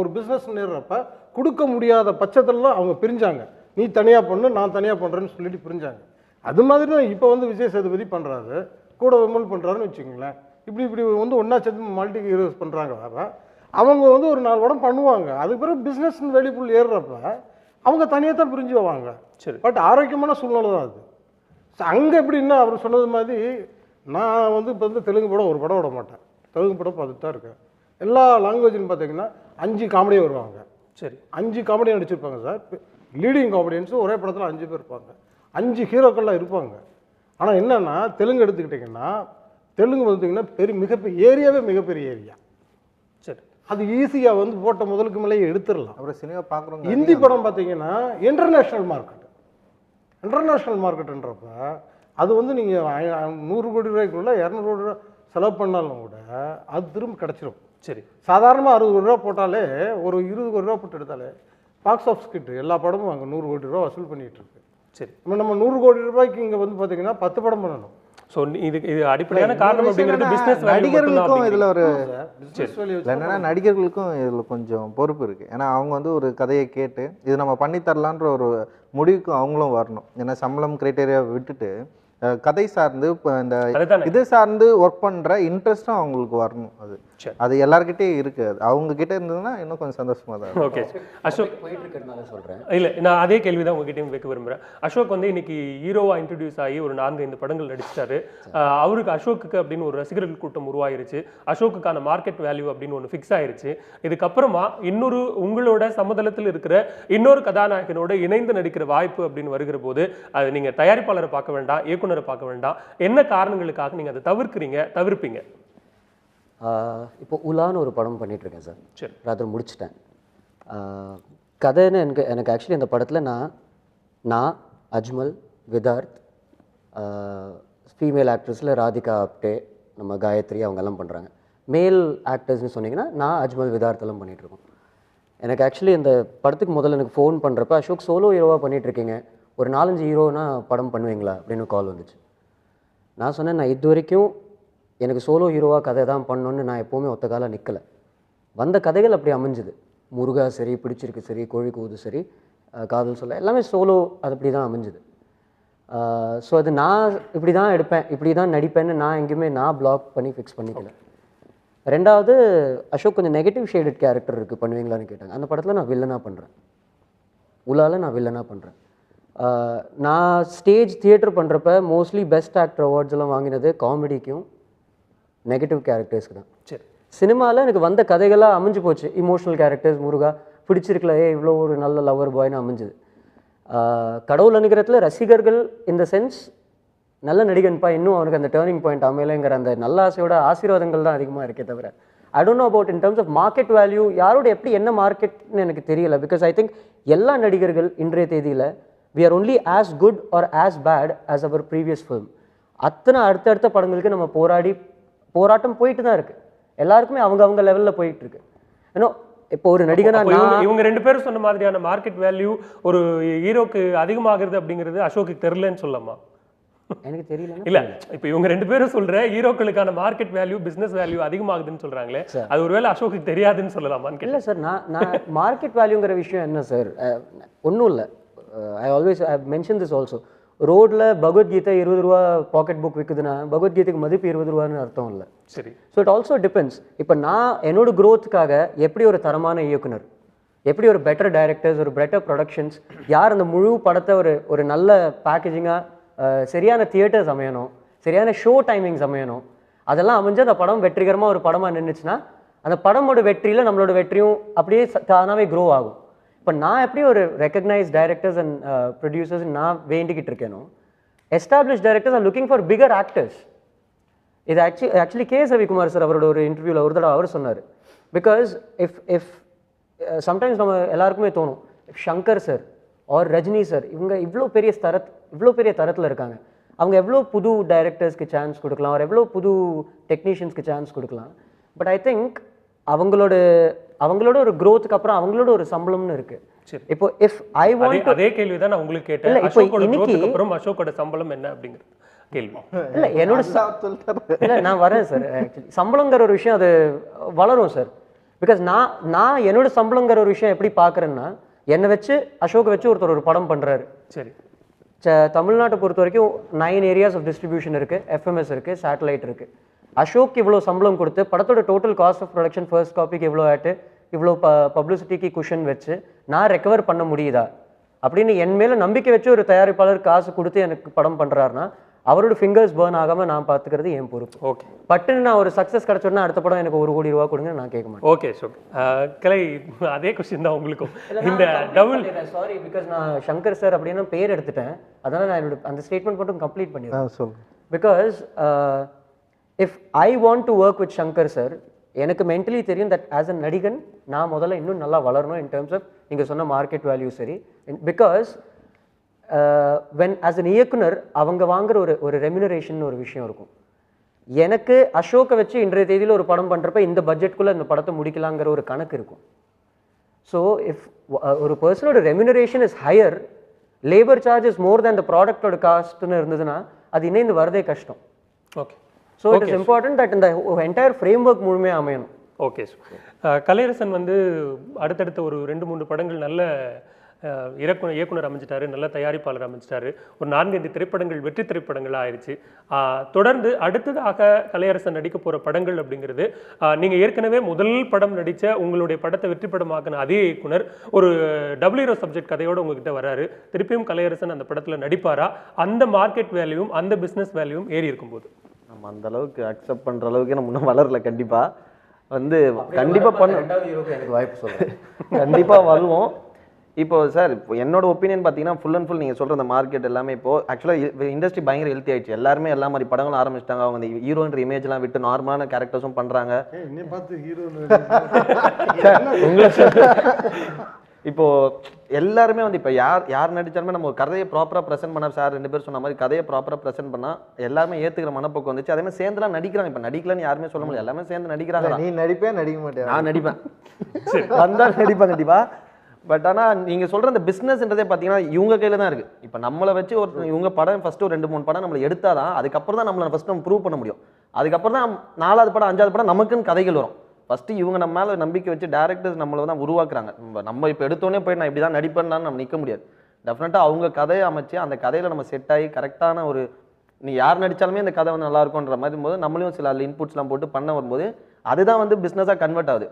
ஒரு பிசினஸ் ஏறுறப்ப கொடுக்க முடியாத பட்சத்துல அவங்க பிரிஞ்சாங்க. நீ தனியா பண்ணு, நான் தனியா பண்றேன்னு சொல்லிட்டு பிரிஞ்சாங்க. அது மாதிரி தான் இப்போ வந்து விஜய் சேதுபதி பண்ணுறாரு, கூட விமல் பண்ணுறாருன்னு வச்சுக்கோங்களேன். இப்படி வந்து ஒன்றா சேர்ந்து மல்டி ஹீரோஸ் பண்ணுறாங்க. வேறு அவங்க வந்து ஒரு 4 படம் பண்ணுவாங்க, அதுக்கு பிறகு பிஸ்னஸ்ன்னு வெளிப்புள் ஏறுறப்ப அவங்க தனியாக தான் பிரிஞ்சு போவாங்க. சரி, பட் ஆரோக்கியமான சூழ்நிலை தான் அது. அங்கே எப்படின்னா அவர் சொன்னது மாதிரி நான் வந்து இப்போ வந்து தெலுங்கு படம் ஒரு படம் விட மாட்டேன், தெலுங்கு படம் பார்த்துட்டு தான் இருக்கேன். எல்லா லாங்குவேஜ்னு பார்த்தீங்கன்னா 5 காமெடியே வருவாங்க. சரி, 5 காமெடியாக நடிச்சிருப்பாங்க சார். லீடிங் காமெடியன்ஸும் ஒரே படத்தில் 5 பேர் இருப்பாங்க, 5 ஹீரோக்கள்லாம் இருப்பாங்க. ஆனால் என்னென்னா தெலுங்கு எடுத்துக்கிட்டிங்கன்னா தெலுங்கு பார்த்தீங்கன்னா மிகப்பெரிய ஏரியாவே மிகப்பெரிய ஏரியா. சரி, அது ஈஸியாக வந்து போட்ட முதலுக்கு மேலே எடுத்துடலாம். அப்புறம் சினிமா பார்க்குறோங்க. ஹிந்தி படம் பார்த்தீங்கன்னா இன்டர்நேஷ்னல் மார்க்கெட்டுன்றப்ப அது வந்து நீங்கள் 100 கோடி ரூபாய்க்குள்ள 200 கோடி ரூபா செலவு பண்ணாலும் கூட அது திரும்ப கிடச்சிரும். சரி, சாதாரணமாக 60 கோடி ரூபா போட்டாலே ஒரு 20 கோடி ரூபா போட்டு எடுத்தாலே பாக்ஸ் ஆஃபீஸ் கிட்ட எல்லா படமும் அங்கே 100 கோடி ரூபா வசூல் பண்ணிகிட்டு இருக்கு. சரி, நம்ம 100 கோடி ரூபாய்க்கு இங்கே வந்து பார்த்தீங்கன்னா 10 படம் பண்ணணும். ஸோ இது அடிப்படையான காரணம் அப்படிங்கிறது பிஸ்னஸ் நடிகர்களுக்கும் இதில் ஒரு என்னன்னா நடிகர்களுக்கும் இதில் கொஞ்சம் பொறுப்பு இருக்குது. ஏன்னா அவங்க வந்து ஒரு கதையை கேட்டு இது நம்ம பண்ணித்தரலான்ற ஒரு முடிவுக்கு அவங்களும் வரணும். ஏன்னா சம்பளம் கிரைட்டேரியா விட்டுட்டு கதை சார்ந்து இப்போ இந்த இது சார்ந்து ஒர்க் பண்ணுற இன்ட்ரெஸ்ட்டும் அவங்களுக்கு வரணும். அது எல்லார்கிட்டையும் இருக்குது. அது அவங்க கிட்டே இருந்ததுன்னா இன்னும் கொஞ்சம் சந்தோஷமாக தான். ஓகே, அசோக் போயிட்டு இருக்கிறதுனால சொல்கிறேன். இல்லை, நான் அதே கேள்வி தான் உங்ககிட்டயும் வைக்க விரும்புகிறேன். அசோக் வந்து இன்னைக்கு ஹீரோவாக இன்ட்ரடியூஸ் ஆகி ஒரு 4-5 படங்கள் நடிச்சிட்டாரு. அவருக்கு அசோக்குக்கு அப்படின்னு ஒரு ரசிகர்கள் கூட்டம் உருவாயிருச்சு. அசோக்குக்கான மார்க்கெட் வேல்யூ அப்படின்னு ஒன்று ஃபிக்ஸ் ஆயிருச்சு. இதுக்கப்புறமா இன்னொரு உங்களோட சமதளத்தில் இருக்கிற இன்னொரு கதாநாயகனோட இணைந்து நடிக்கிற வாய்ப்பு அப்படின்னு வருகிற போது அது நீங்கள் தயாரிப்பாளரை பார்க்க வேண்டாம், இயக்குனரை பார்க்க வேண்டாம், என்ன காரணங்களுக்காக நீங்கள் அதை தவிர்ப்பீங்க? இப்போ உலான்னு ஒரு படம் பண்ணிகிட்ருக்கேன் சார். சரி, ராத்திரி முடிச்சிட்டேன். கதைன்னு எனக்கு ஆக்சுவலி அந்த படத்தில் நான் அஜ்மல், விதார்த், ஃபீமேல் ஆக்ட்ரஸில் ராதிகா ஆப்டே, நம்ம காயத்ரி அவங்கெல்லாம் பண்ணுறாங்க. மேல் ஆக்டர்ஸ்னு சொன்னீங்கன்னா நான் அஜ்மல் விதார்த்தெல்லாம் பண்ணிகிட்ருக்கோம். எனக்கு ஆக்சுவலி இந்த படத்துக்கு முதல்ல எனக்கு ஃபோன் பண்ணுறப்ப அசோக் சோலோ ஹீரோவாக பண்ணிகிட்ருக்கீங்க, ஒரு 4-5 ஹீரோனா படம் பண்ணுவீங்களா அப்படின்னு கால் வந்துச்சு. நான் சொன்னேன், நான் இது வரைக்கும் எனக்கு சோலோ ஹீரோவாக கதை தான் பண்ணணுன்னு நான் எப்போவுமே ஒத்த காலம் நிற்கலை. வந்த கதைகள் அப்படி அமைஞ்சுது. முருகா சரி, பிடிச்சிருக்கு சரி, கோழி கூது சரி, காதல் சொல்ல எல்லாமே சோலோ அது அப்படி தான் அமைஞ்சுது. ஸோ அது நான் இப்படி தான் எடுப்பேன், இப்படி தான் நடிப்பேன்னு நான் எங்கேயுமே நான் பிளாக் பண்ணி ஃபிக்ஸ் பண்ணிக்கல. ரெண்டாவது, அசோக் கொஞ்சம் நெகட்டிவ் ஷேடட் கேரக்டர் இருக்குது பண்ணுவீங்களான்னு கேட்டாங்க. அந்த படத்தில் நான் வில்லனாக பண்ணுறேன், உலாவில் நான் வில்லனாக பண்ணுறேன். நான் ஸ்டேஜ் தியேட்டர் பண்ணுறப்ப மோஸ்ட்லி பெஸ்ட் ஆக்டர் அவார்ட்ஸ் எல்லாம் வாங்கினது காமெடிக்கும் நெகட்டிவ் கேரக்டர்ஸ்க்கு தான். சரி, சினிமாவில் எனக்கு வந்த கதைகளாக அமைஞ்சு போச்சு. இமோஷனல் கேரக்டர்ஸ், முருகா பிடிச்சிருக்கல, இவ்வளோ ஒரு நல்ல லவர் பாய்னு அமைஞ்சுது. கடவுள் அனுகிரகத்தில் ரசிகர்கள் இந்த சென்ஸ் நல்ல நடிகன்ப்பா, இன்னும் அவனுக்கு அந்த டேர்னிங் பாயிண்ட் அமையலைங்கிற அந்த நல்ல ஆசையோட ஆசீர்வாதங்கள் தான் அதிகமாக இருக்கே தவிர I don't know about in terms of market value யாரோட எப்படி என்ன மார்க்கெட்னு எனக்கு தெரியல. பிகாஸ் ஐ திங்க் எல்லா நடிகர்கள் இன்றைய தேதியில் we are only as good or as bad as our previous film. அத்தனை அடுத்தடுத்த படங்களுக்கு நம்ம போராட்டம் போயிட்டு தான் இருக்குது. எல்லாருக்குமே அவங்க லெவலில் போயிட்டு இருக்கு. ஏன்னா இப்போ ஒரு நடிகனா இவங்க 2 பேரும் சொன்ன மாதிரியான மார்க்கெட் வேல்யூ ஒரு ஹீரோக்கு அதிகமாகிறது அப்படிங்கிறது அசோக்கு தெரியலன்னு சொல்லலாமா? எனக்கு தெரியல. இல்ல, இப்ப இவங்க 2 பேரும் சொல்ற ஹீரோக்களுக்கான மார்க்கெட் வேல்யூ, பிசினஸ் வேல்யூ அதிகமாகுதுன்னு சொல்றாங்களே, அது ஒருவேளை அசோக்கு தெரியாதுன்னு சொல்லலாமான்னு இல்லை சார். நான் மார்க்கெட் வேல்யூங்கிற விஷயம் என்ன சார், ஒன்றும் இல்லை. I always I mention this also. ரோட்ல பகவத்கீதை 20 ரூபா பாக்கெட் புக் விற்குதுன்னா பகவத்கீதைக்கு மதிப்பு 20 ரூபான்னு அர்த்தம் இல்லை. சரி. So it also depends. இப்போ நான் என்னோட க்ரோத்துக்காக எப்படி ஒரு தரமான இயக்குனர், எப்படி ஒரு பெட்டர் டைரக்டர்ஸ், ஒரு பெட்டர் ப்ரொடக்ஷன்ஸ், யார் அந்த முழு படத்தை ஒரு நல்ல பேக்கேஜிங்காக, சரியான தியேட்டர்ஸ் அமையணும், சரியான ஷோ டைமிங்ஸ் அமையணும், அதெல்லாம் அமைஞ்சு அந்த படம் வெற்றிகரமாக ஒரு படமாக நின்றுச்சுன்னா அந்த படமோட வெற்றியில் நம்மளோட வெற்றியும் அப்படியே தானாகவே க்ரோ ஆகும். இப்போ நான் எப்படி ஒரு ரெக்கக்னைஸ் டைரக்டர்ஸ் அண்ட் ப்ரொடியூசர்ஸ் நான் வேண்டிக்கிட்டு இருக்கேனோ, establish directors are looking for bigger actors. இது ஆக்சுவலி கே ரவிக்குமார் சார் அவரோட ஒரு இன்டர்வியூவில் ஒரு தடவை அவர் சொன்னார். பிகாஸ் இஃப் சம்டைம்ஸ் நம்ம எல்லாருக்குமே தோணும், Shankar sir or Rajini sir இவங்க இவ்வளோ பெரிய தரத்தில் இருக்காங்க, அவங்க எவ்வளோ புது டைரக்டர்ஸ்க்கு சான்ஸ் கொடுக்கலாம், அவர் எவ்வளோ புது டெக்னீஷியன்ஸ்க்கு சான்ஸ் கொடுக்கலாம். பட் ஐ திங்க் அவங்களோட ஒரு க்ரோத்துக்கு அப்புறம் அவங்களோட ஒரு சம்பளம்னு இருக்கு. இப்போ இஃப் ஐ வாண்ட், அதே கேள்வி தான் நான் உங்களுக்கு கேட்டேன். அசோக்கோட க்ரோத்துக்கு அப்புறம் அசோக்கோட சம்பளம் என்ன அப்படிங்கிறது கேள்வி. இல்லை என்னோட இல்லை நான் வரேன் சார். ஆக்சுவலி சம்பளங்கிற ஒரு விஷயம் அது வளரும் சார். பிகாஸ் நான் என்னோட சம்பளங்கிற ஒரு விஷயம் எப்படி பார்க்குறேன்னா, என்னை வச்சு அசோக்கை வச்சு ஒருத்தர் ஒரு படம் பண்ணுறாரு. சரி. தமிழ்நாட்டை பொறுத்த வரைக்கும் 9 ஏரியாஸ் ஆஃப் டிஸ்ட்ரிபியூஷன் இருக்குது, எஃப்எம்எஸ் இருக்குது, சேட்டலைட் இருக்குது. அசோக் இவ்வளோ சம்பளம் கொடுத்து படத்தோட total cost of production first காப்பிக்கு இவ்வளோ ஆட்டு, இவ்வளோ பப்ளிசிட்டிக்கு குஷன் வச்சு நான் ரெக்கவர் பண்ண முடியுதா அப்படின்னு என் மேலே நம்பிக்கை வச்சு ஒரு தயாரிப்பாளர் காசு கொடுத்து எனக்கு படம் பண்ணுறாருன்னா அவரோட ஃபிங்கர்ஸ் பர்ன் ஆகாமல் நான் பார்த்துக்கிறது என் பொறுப்பு. ஓகே. பட்டுன்னு நான் ஒரு சக்ஸஸ் கிடச்சோன்னா அடுத்த படம் எனக்கு 1 கோடி ரூபா கொடுங்க நான் கேட்க மாட்டேன். ஓகே அசோக், கலை அதே கொஸ்டின் தான் உங்களுக்கும். இந்த டபுள் சாரி, பிகாஸ் நான் சங்கர் சார் அப்படின்னு பேர் எடுத்துட்டேன், அதனால் நான் என்னோட அந்த ஸ்டேட்மெண்ட் மட்டும் கம்ப்ளீட் பண்ணிடுறேன். சொல்லுங்கள். Because if I want to work with Shankar sir, எனக்கு மென்டலி தெரியும் தட் ஆஸ் அ நடிகன் நான் முதல்ல இன்னும் நல்லா வளரணும் இன் டர்ம்ஸ் ஆஃப் நீங்கள் சொன்ன மார்க்கெட் வேல்யூ சரி. பிகாஸ் வென் ஆஸ் அன் இயக்குனர் அவங்க வாங்குற ஒரு ரெம்யூனரேஷன் ஒரு விஷயம் இருக்கும். எனக்கு அசோக்கை வச்சு இன்றைய தேதியில் ஒரு படம் பண்ணுறப்ப இந்த பட்ஜெட்குள்ளே இந்த படத்தை முடிக்கலாங்கிற ஒரு கணக்கு இருக்கும். ஸோ இஃப் ஒரு பர்சனோட remuneration is higher, labour charge is more than the ப்ராடக்டோட காஸ்ட்னு இருந்ததுன்னா அது இணைந்து வரதே கஷ்டம். Okay. So it is important that இந்த என்டையர் ஃப்ரேம் ஒர்க் முழுமையாக அமையணும். ஓகே. கலையரசன் அடுத்தடுத்த ஒரு 2-3 படங்கள் நல்ல இயக்குனர் அமைஞ்சிட்டாரு, நல்ல தயாரிப்பாளர் அமைஞ்சிட்டாரு, ஒரு 4-5 திரைப்படங்கள் வெற்றி திரைப்படங்களாக ஆயிடுச்சு. தொடர்ந்து அடுத்ததாக கலையரசன் நடிக்க போகிற படங்கள் அப்படிங்கிறது, நீங்கள் ஏற்கனவே முதல் படம் நடித்த உங்களுடைய படத்தை வெற்றி படமாக்கின அதே இயக்குனர் ஒரு டபுள் ஹீரோ சப்ஜெக்ட் கதையோடு உங்ககிட்ட வராரு. திருப்பியும் கலையரசன் அந்த படத்தில் நடிப்பாரா? அந்த மார்க்கெட் வேல்யூவும் அந்த பிஸ்னஸ் வேல்யூவும் ஏறி இருக்கும்போது நம்ம அந்த அளவுக்கு அக்செப்ட் பண்ணுற அளவுக்கு நம்ம இன்னும் வளரல. கண்டிப்பாக கண்டிப்பாக வாய்ப்பு சொல்கிறேன், கண்டிப்பாக வருவோம். இப்போ சார், இப்போ என்னோட ஒப்பீனியன் பார்த்தீங்கன்னா ஃபுல் அண்ட் ஃபுல் நீங்கள் சொல்கிற அந்த மார்க்கெட் எல்லாமே இப்போ ஆக்சுவலாக இண்டஸ்ட்ரி பயங்கர ஹெல்த்தி ஆயிடுச்சு. எல்லாருமே எல்லா மாதிரி படங்களும் ஆரம்பிச்சிட்டாங்க. அவங்க அந்த ஹீரோன்ற இமேஜ்லாம் விட்டு நார்மலான கேரக்டர்ஸும் பண்ணுறாங்க. இப்போ எல்லாருமே வந்து இப்போ யார் நடிச்சாலுமே நம்ம ஒரு கதையை ப்ராப்பராக ப்ரெசென்ட் பண்ண சார் 2 பேர் சொன்ன மாதிரி கதையை ப்ராப்பராக ப்ரெசென்ட் பண்ணா எல்லாருமே ஏத்துக்கிற மனப்போக்கு வந்துச்சு. அதே மாதிரி சேர்ந்துலாம் நடிக்கிறாங்க. இப்போ நடிக்கலன்னு யாருமே சொல்ல முடியாது, எல்லாமே சேர்ந்து நடிக்கிறாங்க. நீ நடிப்பே நடிக்க மாட்டேன். நான் நடிப்பேன், வந்தா நடிப்பேன் கண்டிப்பா. பட் ஆனால் நீங்கள் சொல்கிற அந்த பிஸ்னஸ்ன்றதே பார்த்தீங்கன்னா இவங்க கையில் தான் இருக்குது. இப்போ நம்மளை வச்சு இவங்க படம் ஃபஸ்ட்டு ஒரு 2-3 படம் நம்மளை எடுத்தால் தான் அதுக்கப்புறம் தான் நம்மளை ஃபஸ்ட்டு நம்ம ப்ரூவ் பண்ண முடியும். அதுக்கப்புறம் தான் 4வது படம் 5வது படம் நமக்குன்னு கதைகள் வரும். ஃபஸ்ட்டு இவங்க நம்ம மேலே நம்பிக்கை வச்சு டேரக்டர்ஸ் நம்மளை தான் உருவாக்குறாங்க. நம்ம இப்போ எடுத்தோன்னே போய் நான் இப்படி தான் நடிப்பேன்னு நம்ம நிற்க முடியாது. டெஃபினட்டாக அவங்க கதையை அமைச்சு அந்த கதையில் நம்ம செட் ஆகி கரெக்டான ஒரு நீ யார் நடித்தாலுமே இந்த கதை வந்து நல்லா இருக்கும்ன்ற மாதிரி போது நம்மளையும் சில இன்புட்ஸ்லாம் போட்டு பண்ண வரும்போது அதுதான் வந்து பிஸ்னஸாக கன்வெர்ட் ஆகுது.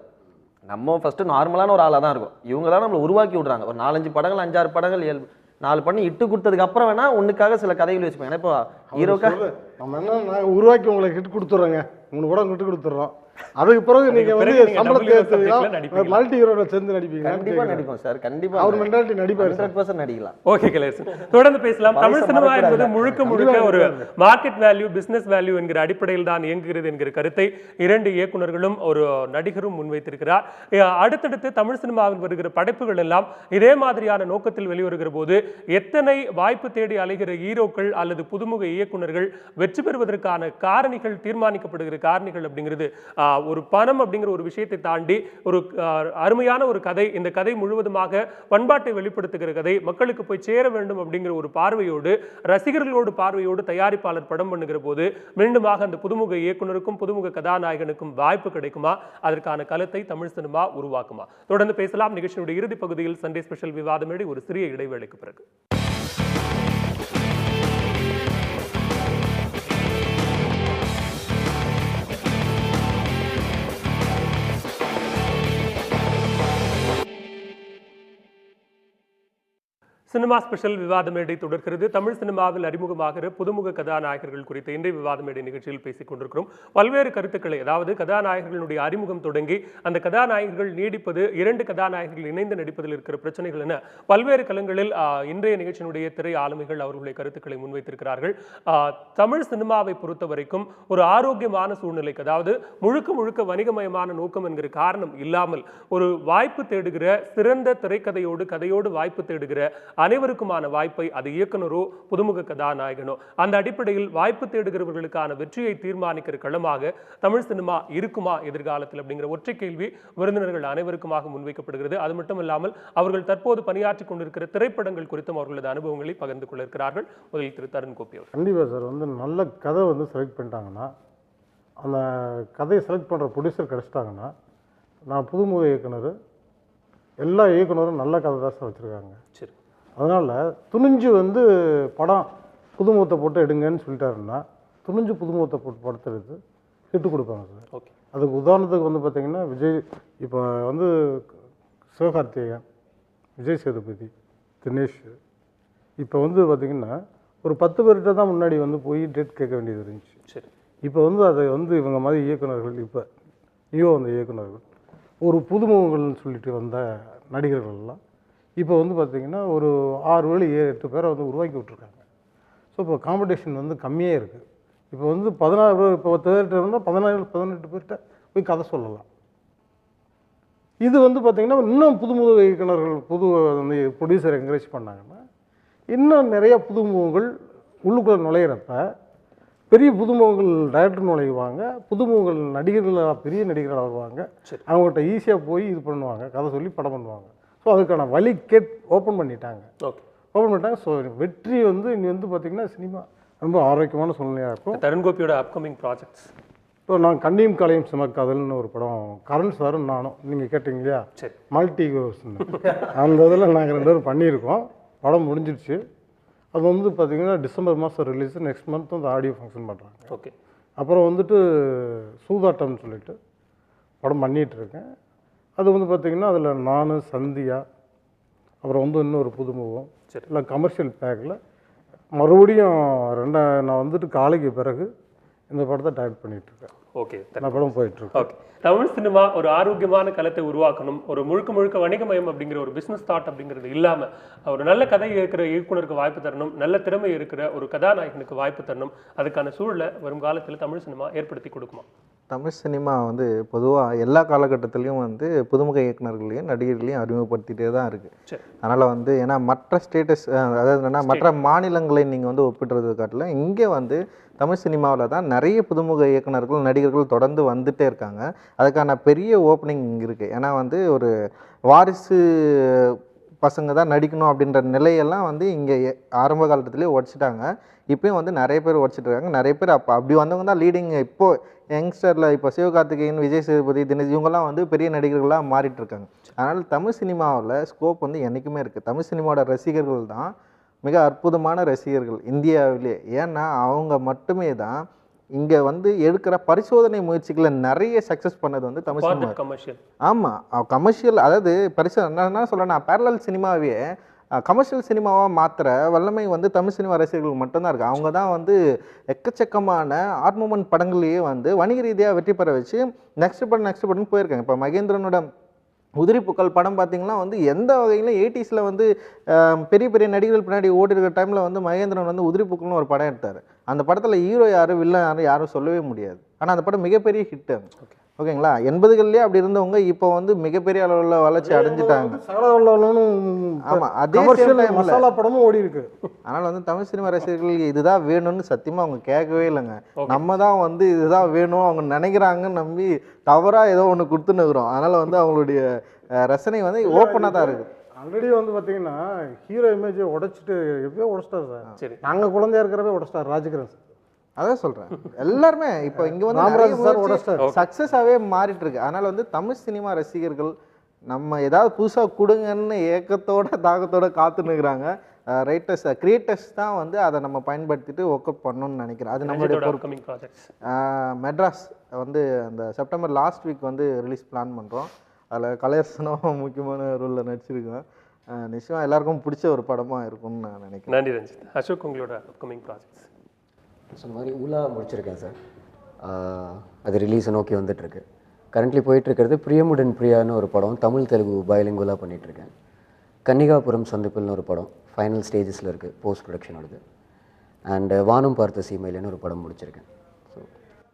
நம்ம ஃபஸ்ட்டு நார்மலான ஒரு ஆளாக தான் இருக்கும். இவங்க தான் நம்மளை உருவாக்கி விட்றாங்க. ஒரு 4-5 படங்கள் 5-6 படங்கள் 4 பண்ணி இட்டு கொடுத்ததுக்கு அப்புறம் வேணா ஒன்றுக்காக சில கதைகள் வச்சுப்பேன். ஏன்னா இப்போ ஹீரோக்காக நம்ம என்ன நாங்கள் உருவாக்கி உங்களுக்கு ஹிட் கொடுத்துட்றோங்க, 3 படம் ஹிட் கொடுத்துட்றோம். அதுக்கு பிறகு நீங்கள் வந்து சம்பளத்தை மல்டி ஹீரோட சேர்ந்து நடிப்பீங்க. கண்டிப்பாக நடிப்போம் சார், கண்டிப்பாக அவர் மென்டாலிட்டி நடிப்பார், 100% நடிக்கலாம். ஓகே கலையரசன், தொடர்ந்து பேசலாம். தமிழ் சினிமா என்பது முழுக்க ஒரு மார்க்கெட் வேல்யூ, பிசினஸ் வேல்யூ என்கிற அடிப்படையில் தான் இயங்குகிறது என்கிற கருத்தை 2 இயக்குனர்களும் ஒரு நடிகரும் முன்வைத்திருக்கிறார். அடுத்தடுத்து தமிழ் சினிமாவில் வருகிற படைப்புகள் எல்லாம் இதே மாதிரியான நோக்கத்தில் வெளிவருகிற போது எத்தனை வாய்ப்பு தேடி அலைகிற ஹீரோக்கள் அல்லது புதுமுக இயக்குனர்கள் வெற்றி பெறுவதற்கான காரணிகள், தீர்மானிக்கப்படுகிற காரணிகள் அப்படிங்கிறது ஒரு பணம் அப்படிங்கிற ஒரு விஷயத்தை தாண்டி ஒரு அருமையான ஒரு கதை, இந்த கதை முழுவதுமாக பண்பாட்டை வெளிப்படுத்துகிற கதை, மக்களுக்கு போய் சேர வேண்டும் அப்படிங்கிற ஒரு பார்வையோடு, ரசிகர்களோடு பார்வையோடு தயாரிப்பாளர் படம் பண்ணுகிற போது மீண்டுமாக அந்த புதுமுக இயக்குனருக்கும் புதுமுக கதாநாயகனுக்கும் வாய்ப்பு கிடைக்குமா? அதற்கான களத்தை தமிழ் சினிமா உருவாக்குமா? தொடர்ந்து பேசலாம். நிகழ்ச்சியினுடைய இறுதி பகுதியில் சண்டே ஸ்பெஷல் விவாத மேடை ஒரு சிறிய இடைவேளைக்கு பிறகு. சினிமா ஸ்பெஷல் விவாத மேடை தொடர்கிறது. தமிழ் சினிமாவில் அறிமுகமாகிற புதுமுக கதாநாயகர்கள் குறித்த இன்றைய விவாத மேடை நிகழ்ச்சியில் பேசிக் கொண்டிருக்கிறோம். பல்வேறு கருத்துக்களை, அதாவது கதாநாயகர்களுடைய அறிமுகம் தொடங்கி அந்த கதாநாயகர்கள் நீடிப்பது, 2 கதாநாயகர்கள் இணைந்து நடிப்பதில் இருக்கிற பிரச்சனைகள் என பல்வேறு களங்களில் இன்றைய நிகழ்ச்சியினுடைய திரை ஆளுமைகள் அவர்களுடைய கருத்துக்களை முன்வைத்திருக்கிறார்கள். தமிழ் சினிமாவை பொறுத்த வரைக்கும் ஒரு ஆரோக்கியமான சூழ்நிலைக்கு, அதாவது முழுக்க வணிகமயமான நோக்கம் என்கிற காரணம் இல்லாமல் ஒரு வாய்ப்பு தேடுகிற, சிறந்த திரைக்கதையோடு கதையோடு வாய்ப்பு தேடுகிற அனைவருக்குமான வாய்ப்பை, அது இயக்குனரோ புதுமுக கதாநாயகனோ, அந்த அடிப்படையில் வாய்ப்பு தேடுகிறவர்களுக்கான வெற்றியை தீர்மானிக்கிற களமாக தமிழ் சினிமா இருக்குமா எதிர்காலத்தில் அப்படிங்கிற ஒற்றை கேள்வி விருந்தினர்கள் அனைவருக்குமாக முன்வைக்கப்படுகிறது. அது மட்டும் இல்லாமல் அவர்கள் தற்போது பணியாற்றிக் கொண்டிருக்கிற திரைப்படங்கள் குறித்தும் அவர்களது அனுபவங்களை பகிர்ந்து கொள்ள இருக்கிறார்கள். முதலில் திரு தருண் கோபி அவர். கண்டிப்பாக சார், வந்து நல்ல கதை வந்து செலக்ட் பண்ணிட்டாங்கன்னா, அந்த கதையை செலக்ட் பண்ணுற ப்ரொடியூசர் கிடச்சிட்டாங்கன்னா, நான் புதுமுக இயக்குனர், எல்லா இயக்குனரும் நல்ல கதை தான் சார் வச்சுருக்காங்க. சரி, அதனால் துணிஞ்சு வந்து படம் புதுமுகத்தை போட்டு எடுங்கன்னு சொல்லிட்டாருன்னா, துணிஞ்சு புதுமுகத்தை போட்டு படத்தை எடுத்து ஹிட்டு கொடுப்பாங்க சார். ஓகே, அதுக்கு உதாரணத்துக்கு வந்து பார்த்திங்கன்னா விஜய், இப்போ வந்து சிவகார்த்திகேயன், விஜய் சேதுபதி, தினேஷ், இப்போ வந்து பார்த்திங்கன்னா ஒரு 10 பேர்கிட்ட தான் முன்னாடி வந்து போய் டேட் கேட்க வேண்டியது இருந்துச்சு. சரி, இப்போ வந்து அதை வந்து இவங்க மாதிரி இயக்குனர்கள், இப்போ வந்த இயக்குனர்கள், ஒரு புதுமுகங்கள்னு சொல்லிட்டு வந்த நடிகர்கள்லாம் இப்போ வந்து பார்த்திங்கன்னா ஒரு 6 வேளை 8 பேரை வந்து உருவாக்கி விட்ருக்காங்க. ஸோ இப்போ காம்படிஷன் வந்து கம்மியாக இருக்குது. இப்போ வந்து 16 பேர், இப்போ 10 பேர்கிட்ட இருந்தால் 17-18 பேர்கிட்ட போய் கதை சொல்லலாம். இது வந்து பார்த்திங்கன்னா இன்னும் புதுமுக இயக்குனர்கள், வந்து ப்ரொடியூசர் என்கரேஜ் பண்ணாங்கன்னா இன்னும் நிறையா புதுமுகங்கள் உள்ளுக்குள்ளே நுழையிறப்ப, பெரிய புதுமுகங்கள் டைரக்டர் நுழைவாங்க, புதுமுகங்கள் நடிகர்களாக பெரிய நடிகர்களாக வருவாங்க. அவங்கள்ட்ட ஈஸியாக போய் இது பண்ணுவாங்க, கதை சொல்லி படம் பண்ணுவாங்க. ஸோ அதுக்கான வழி ஓப்பன் பண்ணிட்டாங்க. ஓகே, ஓப்பன் பண்ணிட்டாங்க. ஸோ வெற்றி வந்து இனி வந்து பார்த்திங்கன்னா சினிமா ரொம்ப ஆரோக்கியமான சூழ்நிலையாக இருக்கும். தருண் கோபியோட அப்கமிங் ப்ராஜெக்ட்ஸ், இப்போ நான் கண்ணியும் கலையும் சிமக்காதல்னு ஒரு படம், கரண் சாரும் நானும், நீங்கள் கேட்டிங்க இல்லையா, சரி, மல்டி ஹீரோஸ்ன்னு, அந்த இதில் நாங்கள் 2 பேரும் பண்ணியிருக்கோம். படம் முடிஞ்சிடுச்சு. அது வந்து பார்த்திங்கன்னா டிசம்பர் மாதம் ரிலீஸு. நெக்ஸ்ட் மந்த் வந்து ஆடியோ ஃபங்க்ஷன் பண்ணுறாங்க. ஓகே, அப்புறம் வந்துட்டு சூதாட்டம்னு சொல்லிட்டு படம் பண்ணிகிட்ருக்கேன். அது வந்து பார்த்திங்கன்னா அதில் நான், சந்தியா, அப்புறம் வந்து இன்னொரு புதுமுகம், சரி, இல்லை கமர்ஷியல் பேக்கில் மறுபடியும் நான் வந்துட்டு காலைக்கு பிறகு இந்த படத்தை டைரக்ட் பண்ணிகிட்ருக்கேன். ஓகே, இந்த படம் போயிட்டுருக்கு. ஓகே. தமிழ் சினிமா ஒரு ஆரோக்கியமான களத்தை உருவாக்கணும், ஒரு முழுக்க வணிகமயம் அப்படிங்கிற ஒரு பிசினஸ் தாட் அப்படிங்கிறது இல்லாமல் ஒரு நல்ல கதை இருக்கிற இயக்குனருக்கு வாய்ப்பு தரணும், நல்ல திறமை இருக்கிற ஒரு கதாநாயகனுக்கு வாய்ப்பு தரணும். அதுக்கான சூழலை வரும் காலத்தில் தமிழ் சினிமா ஏற்படுத்தி கொடுக்குமா? தமிழ் சினிமா வந்து பொதுவாக எல்லா காலகட்டத்திலையும் வந்து புதுமுக இயக்குனர்களையும் நடிகர்களையும் அறிமுகப்படுத்திட்டே தான் இருக்குது. சரி. அதனால் வந்து ஏன்னா மற்ற ஸ்டேட்டஸ் அதாவது என்னென்னா மற்ற மாநிலங்களை நீங்கள் வந்து ஒப்பிடுறது காட்டிலும் இங்கே வந்து தமிழ் சினிமாவில் தான் நிறைய புதுமுக இயக்குனர்கள் நடிகர்கள் தொடர்ந்து வந்துட்டே இருக்காங்க. அதுக்கான பெரிய ஓப்பனிங் இங்கே இருக்குது. ஏன்னா வந்து ஒரு வாரிசு பசங்க தான் நடிக்கணும் அப்படின்ற நிலையெல்லாம் வந்து இங்கே ஆரம்ப காலத்துலேயே உடச்சிட்டாங்க. இப்போயும் வந்து நிறைய பேர் உடச்சிட்டு இருக்காங்க. நிறைய பேர் அப்படி வந்தவங்க தான் லீடிங். இப்போது யங்ஸ்டரில் இப்போ சிவகார்த்திகேயன், விஜய் சேதுபதி, தினேஷ் இவங்கெல்லாம் வந்து பெரிய நடிகர்களாக மாறிட்டு இருக்காங்க. அதனால் தமிழ் சினிமாவில் ஸ்கோப் வந்து என்றைக்குமே இருக்குது. தமிழ் சினிமாவோட ரசிகர்கள் தான் மிக அற்புதமான ரசிகர்கள் இந்தியாவிலே. ஏன்னா அவங்க மட்டுமே தான் இங்கே வந்து எடுக்கிற பரிசோதனை முயற்சிகளை நிறைய சக்ஸஸ் பண்ணது வந்து தமிழ் சினிமா. கமர்ஷியல். ஆமாம், கமர்ஷியல். அதாவது என்ன சொல்கிறேன்னா பேரலல் சினிமாவே கமர்ஷியல் சினிமாவாக மாற்றுற வல்லமை வந்து தமிழ் சினிமா ரசிகர்களுக்கு மட்டும்தான் இருக்குது. அவங்க தான் வந்து எக்கச்சக்கமான ஆர்ட் மூமெண்ட் படங்களையே வந்து வணிக ரீதியாக வெற்றி பெற வச்சு நெக்ஸ்ட் படம் போயிருக்காங்க. இப்போ மகேந்திரனோட உதிரிப்பூக்கள் படம் பார்த்திங்கன்னா வந்து எந்த வகையிலும் 80s வந்து பெரிய பெரிய நடிகர்கள் பின்னாடி ஓடி இருக்கிற டைமில் வந்து மகேந்திரன் வந்து உதிரிப்பூக்கள்னு ஒரு படம் எடுத்தார். அந்த படத்தில் ஹீரோ யார் வில்லன் யாரும் சொல்லவே முடியாது. ஆனால் அந்த படம் மிகப்பெரிய ஹிட்டு. ஓகேங்களா? 80களிலே அப்படி இருந்தவங்க இப்போ வந்து மிகப்பெரிய அளவில் வளர்ச்சி அடைஞ்சிட்டாங்க. ஆமாம், அதே மசாலா படமும் ஓடி இருக்கு. அதனால் வந்து தமிழ் சினிமா ரசிகர்களுக்கு இதுதான் வேணும்னு சத்தியமாக அவங்க கேட்கவே இல்லைங்க. நம்ம தான் வந்து இதுதான் வேணும் அவங்க நினைக்கிறாங்கன்னு நம்பி தவறாக ஏதோ ஒன்று கொடுத்துன்னுக்குறோம். அதனால் வந்து அவங்களுடைய ரசனை வந்து ஓப்பனாக தான் இருக்குது. ஆல்ரெடி வந்து பார்த்தீங்கன்னா ஹீரோ இமேஜை உடைச்சிட்டு எப்பயோ உடைச்சிட்டார் சார். சரி. நாங்கள் குழந்தையா இருக்கிறப்ப உடைச்சிட்டார் ராஜகிரண் சார். அதான் சொல்கிறேன், எல்லாருமே இப்போ இங்கே வந்து சக்ஸஸாகவே மாறிட்டு இருக்கு. அதனால் வந்து தமிழ் சினிமா ரசிகர்கள் நம்ம ஏதாவது புதுசாக கொடுங்கன்னு ஏக்கத்தோட தாகத்தோட காத்துன்னுக்குறாங்க. ரைட்டர்ஸ் கிரியேட்டர்ஸ் தான் வந்து அதை நம்ம பயன்படுத்திட்டு ஒர்க் அவுட் பண்ணணும்னு நினைக்கிறேன். அது நம்மளுடைய மெட்ராஸ் வந்து அந்த செப்டம்பர் லாஸ்ட் வீக் வந்து ரிலீஸ் பிளான் பண்ணுறோம். அதில் கலையரசனும் முக்கியமான ரோலில் நடிச்சிருக்கோம். நிச்சயம் எல்லாருக்கும் பிடிச்ச ஒரு படமாக இருக்கும்னு நான் நினைக்கிறேன். நன்றி ரஞ்சித். அசோக், உங்களோட அப்கமிங் ப்ராஜெக்ட்ஸ்? சொன்ன மாதிரி ஊலா முடிச்சிருக்கேன் சார். அது ரிலீஸை நோக்கி வந்துட்டுருக்கு. கரண்ட்லி போயிட்டுருக்கிறது பிரியமுடன் பிரியான்னு ஒரு படம், தமிழ் தெலுங்கு பயலிங்குலாக பண்ணிகிட்ருக்கேன். கன்னிகாபுரம் சந்திப்பில்னு ஒரு படம் ஃபைனல் ஸ்டேஜஸில் இருக்குது, போஸ்ட் ப்ரொடக்ஷனோடது. அண்டு வானம் பார்த்த சீமையிலன்னு ஒரு படம் முடிச்சிருக்கேன். ஸோ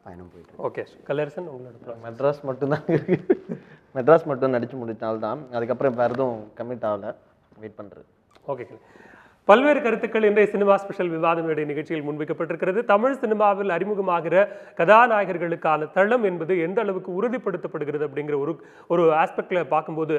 பயணம் போயிட்டு. ஓகே, கலையரசன் உங்களோட? மெட்ராஸ் மட்டும்தான் இருக்குது. மெட்ராஸ் மட்டும் நடித்து முடித்தால்தான், அதுக்கப்புறம் வேறு எதுவும் கமிட் ஆகலை, வெயிட் பண்ணுறது. ஓகே. பல்வேறு கருத்துக்கள் இன்றைய சினிமா ஸ்பெஷல் விவாத மேடை நிகழ்ச்சியில் முன்வைக்கப்பட்டிருக்கிறது. தமிழ் சினிமாவில் அறிமுகமாகிற கதாநாயகர்களுக்கான தளம் என்பது எந்த அளவுக்கு உறுதிப்படுத்தப்படுகிறது அப்படிங்கிற ஒரு ஆஸ்பெக்டில் பார்க்கும்போது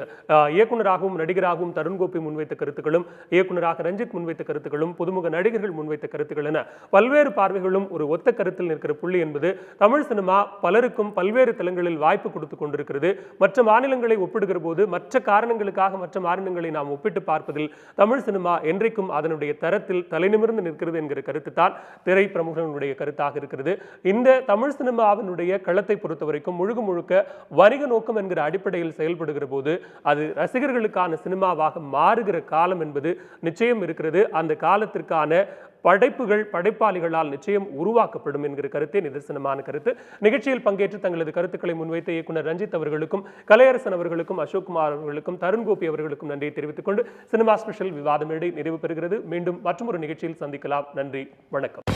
இயக்குனராகவும் நடிகராகவும் தருண் கோபி முன்வைத்த கருத்துக்களும், இயக்குனராக ரஞ்சித் முன்வைத்த கருத்துக்களும், புதுமுக நடிகர்கள் முன்வைத்த கருத்துக்கள் என பல்வேறு பார்வைகளும் ஒரு ஒத்த கருத்தில் நிற்கிற புள்ளி என்பது தமிழ் சினிமா பலருக்கும் பல்வேறு தளங்களில் வாய்ப்பு கொடுத்து கொண்டிருக்கிறது. மற்ற மாநிலங்களை ஒப்பிடுகிற போது மற்ற காரணங்களுக்காக மற்ற மாநிலங்களை நாம் ஒப்பிட்டு பார்ப்பதில் தமிழ் சினிமா என்றைக்கும் அதனுடைய தரத்தில் தலைநிமிர்ந்து நிற்கிறது என்கிற கருத்து தான் திரை பிரமுகர்களுடைய கருத்தாக இருக்கிறது. இந்த தமிழ் சினிமாவினுடைய களத்தை பொறுத்த வரைக்கும் முழுக்க வணிக நோக்கம் என்கிற அடிப்படையில் செயல்படுகிற போது அது ரசிகர்களுக்கான சினிமாவாக மாறுகிற காலம் என்பது நிச்சயம் இருக்கிறது. அந்த காலத்திற்கான படைப்பாளிகளால் நிச்சயம் உருவாக்கப்படும் என்கிற கருத்தே நிதர்சனமான கருத்து. நிகழ்ச்சியில் பங்கேற்று தங்களது கருத்துக்களை முன்வைத்த இயக்குனர் ரஞ்சித் அவர்களுக்கும், கலையரசன் அவர்களுக்கும், அசோக்குமார் அவர்களுக்கும், தருண் கோபி அவர்களுக்கும் நன்றியை தெரிவித்துக் கொண்டு சினிமா ஸ்பெஷல் விவாத மேடை நிறைவு பெறுகிறது. மீண்டும் மற்றொரு நிகழ்ச்சியில் சந்திக்கலாம். நன்றி, வணக்கம்.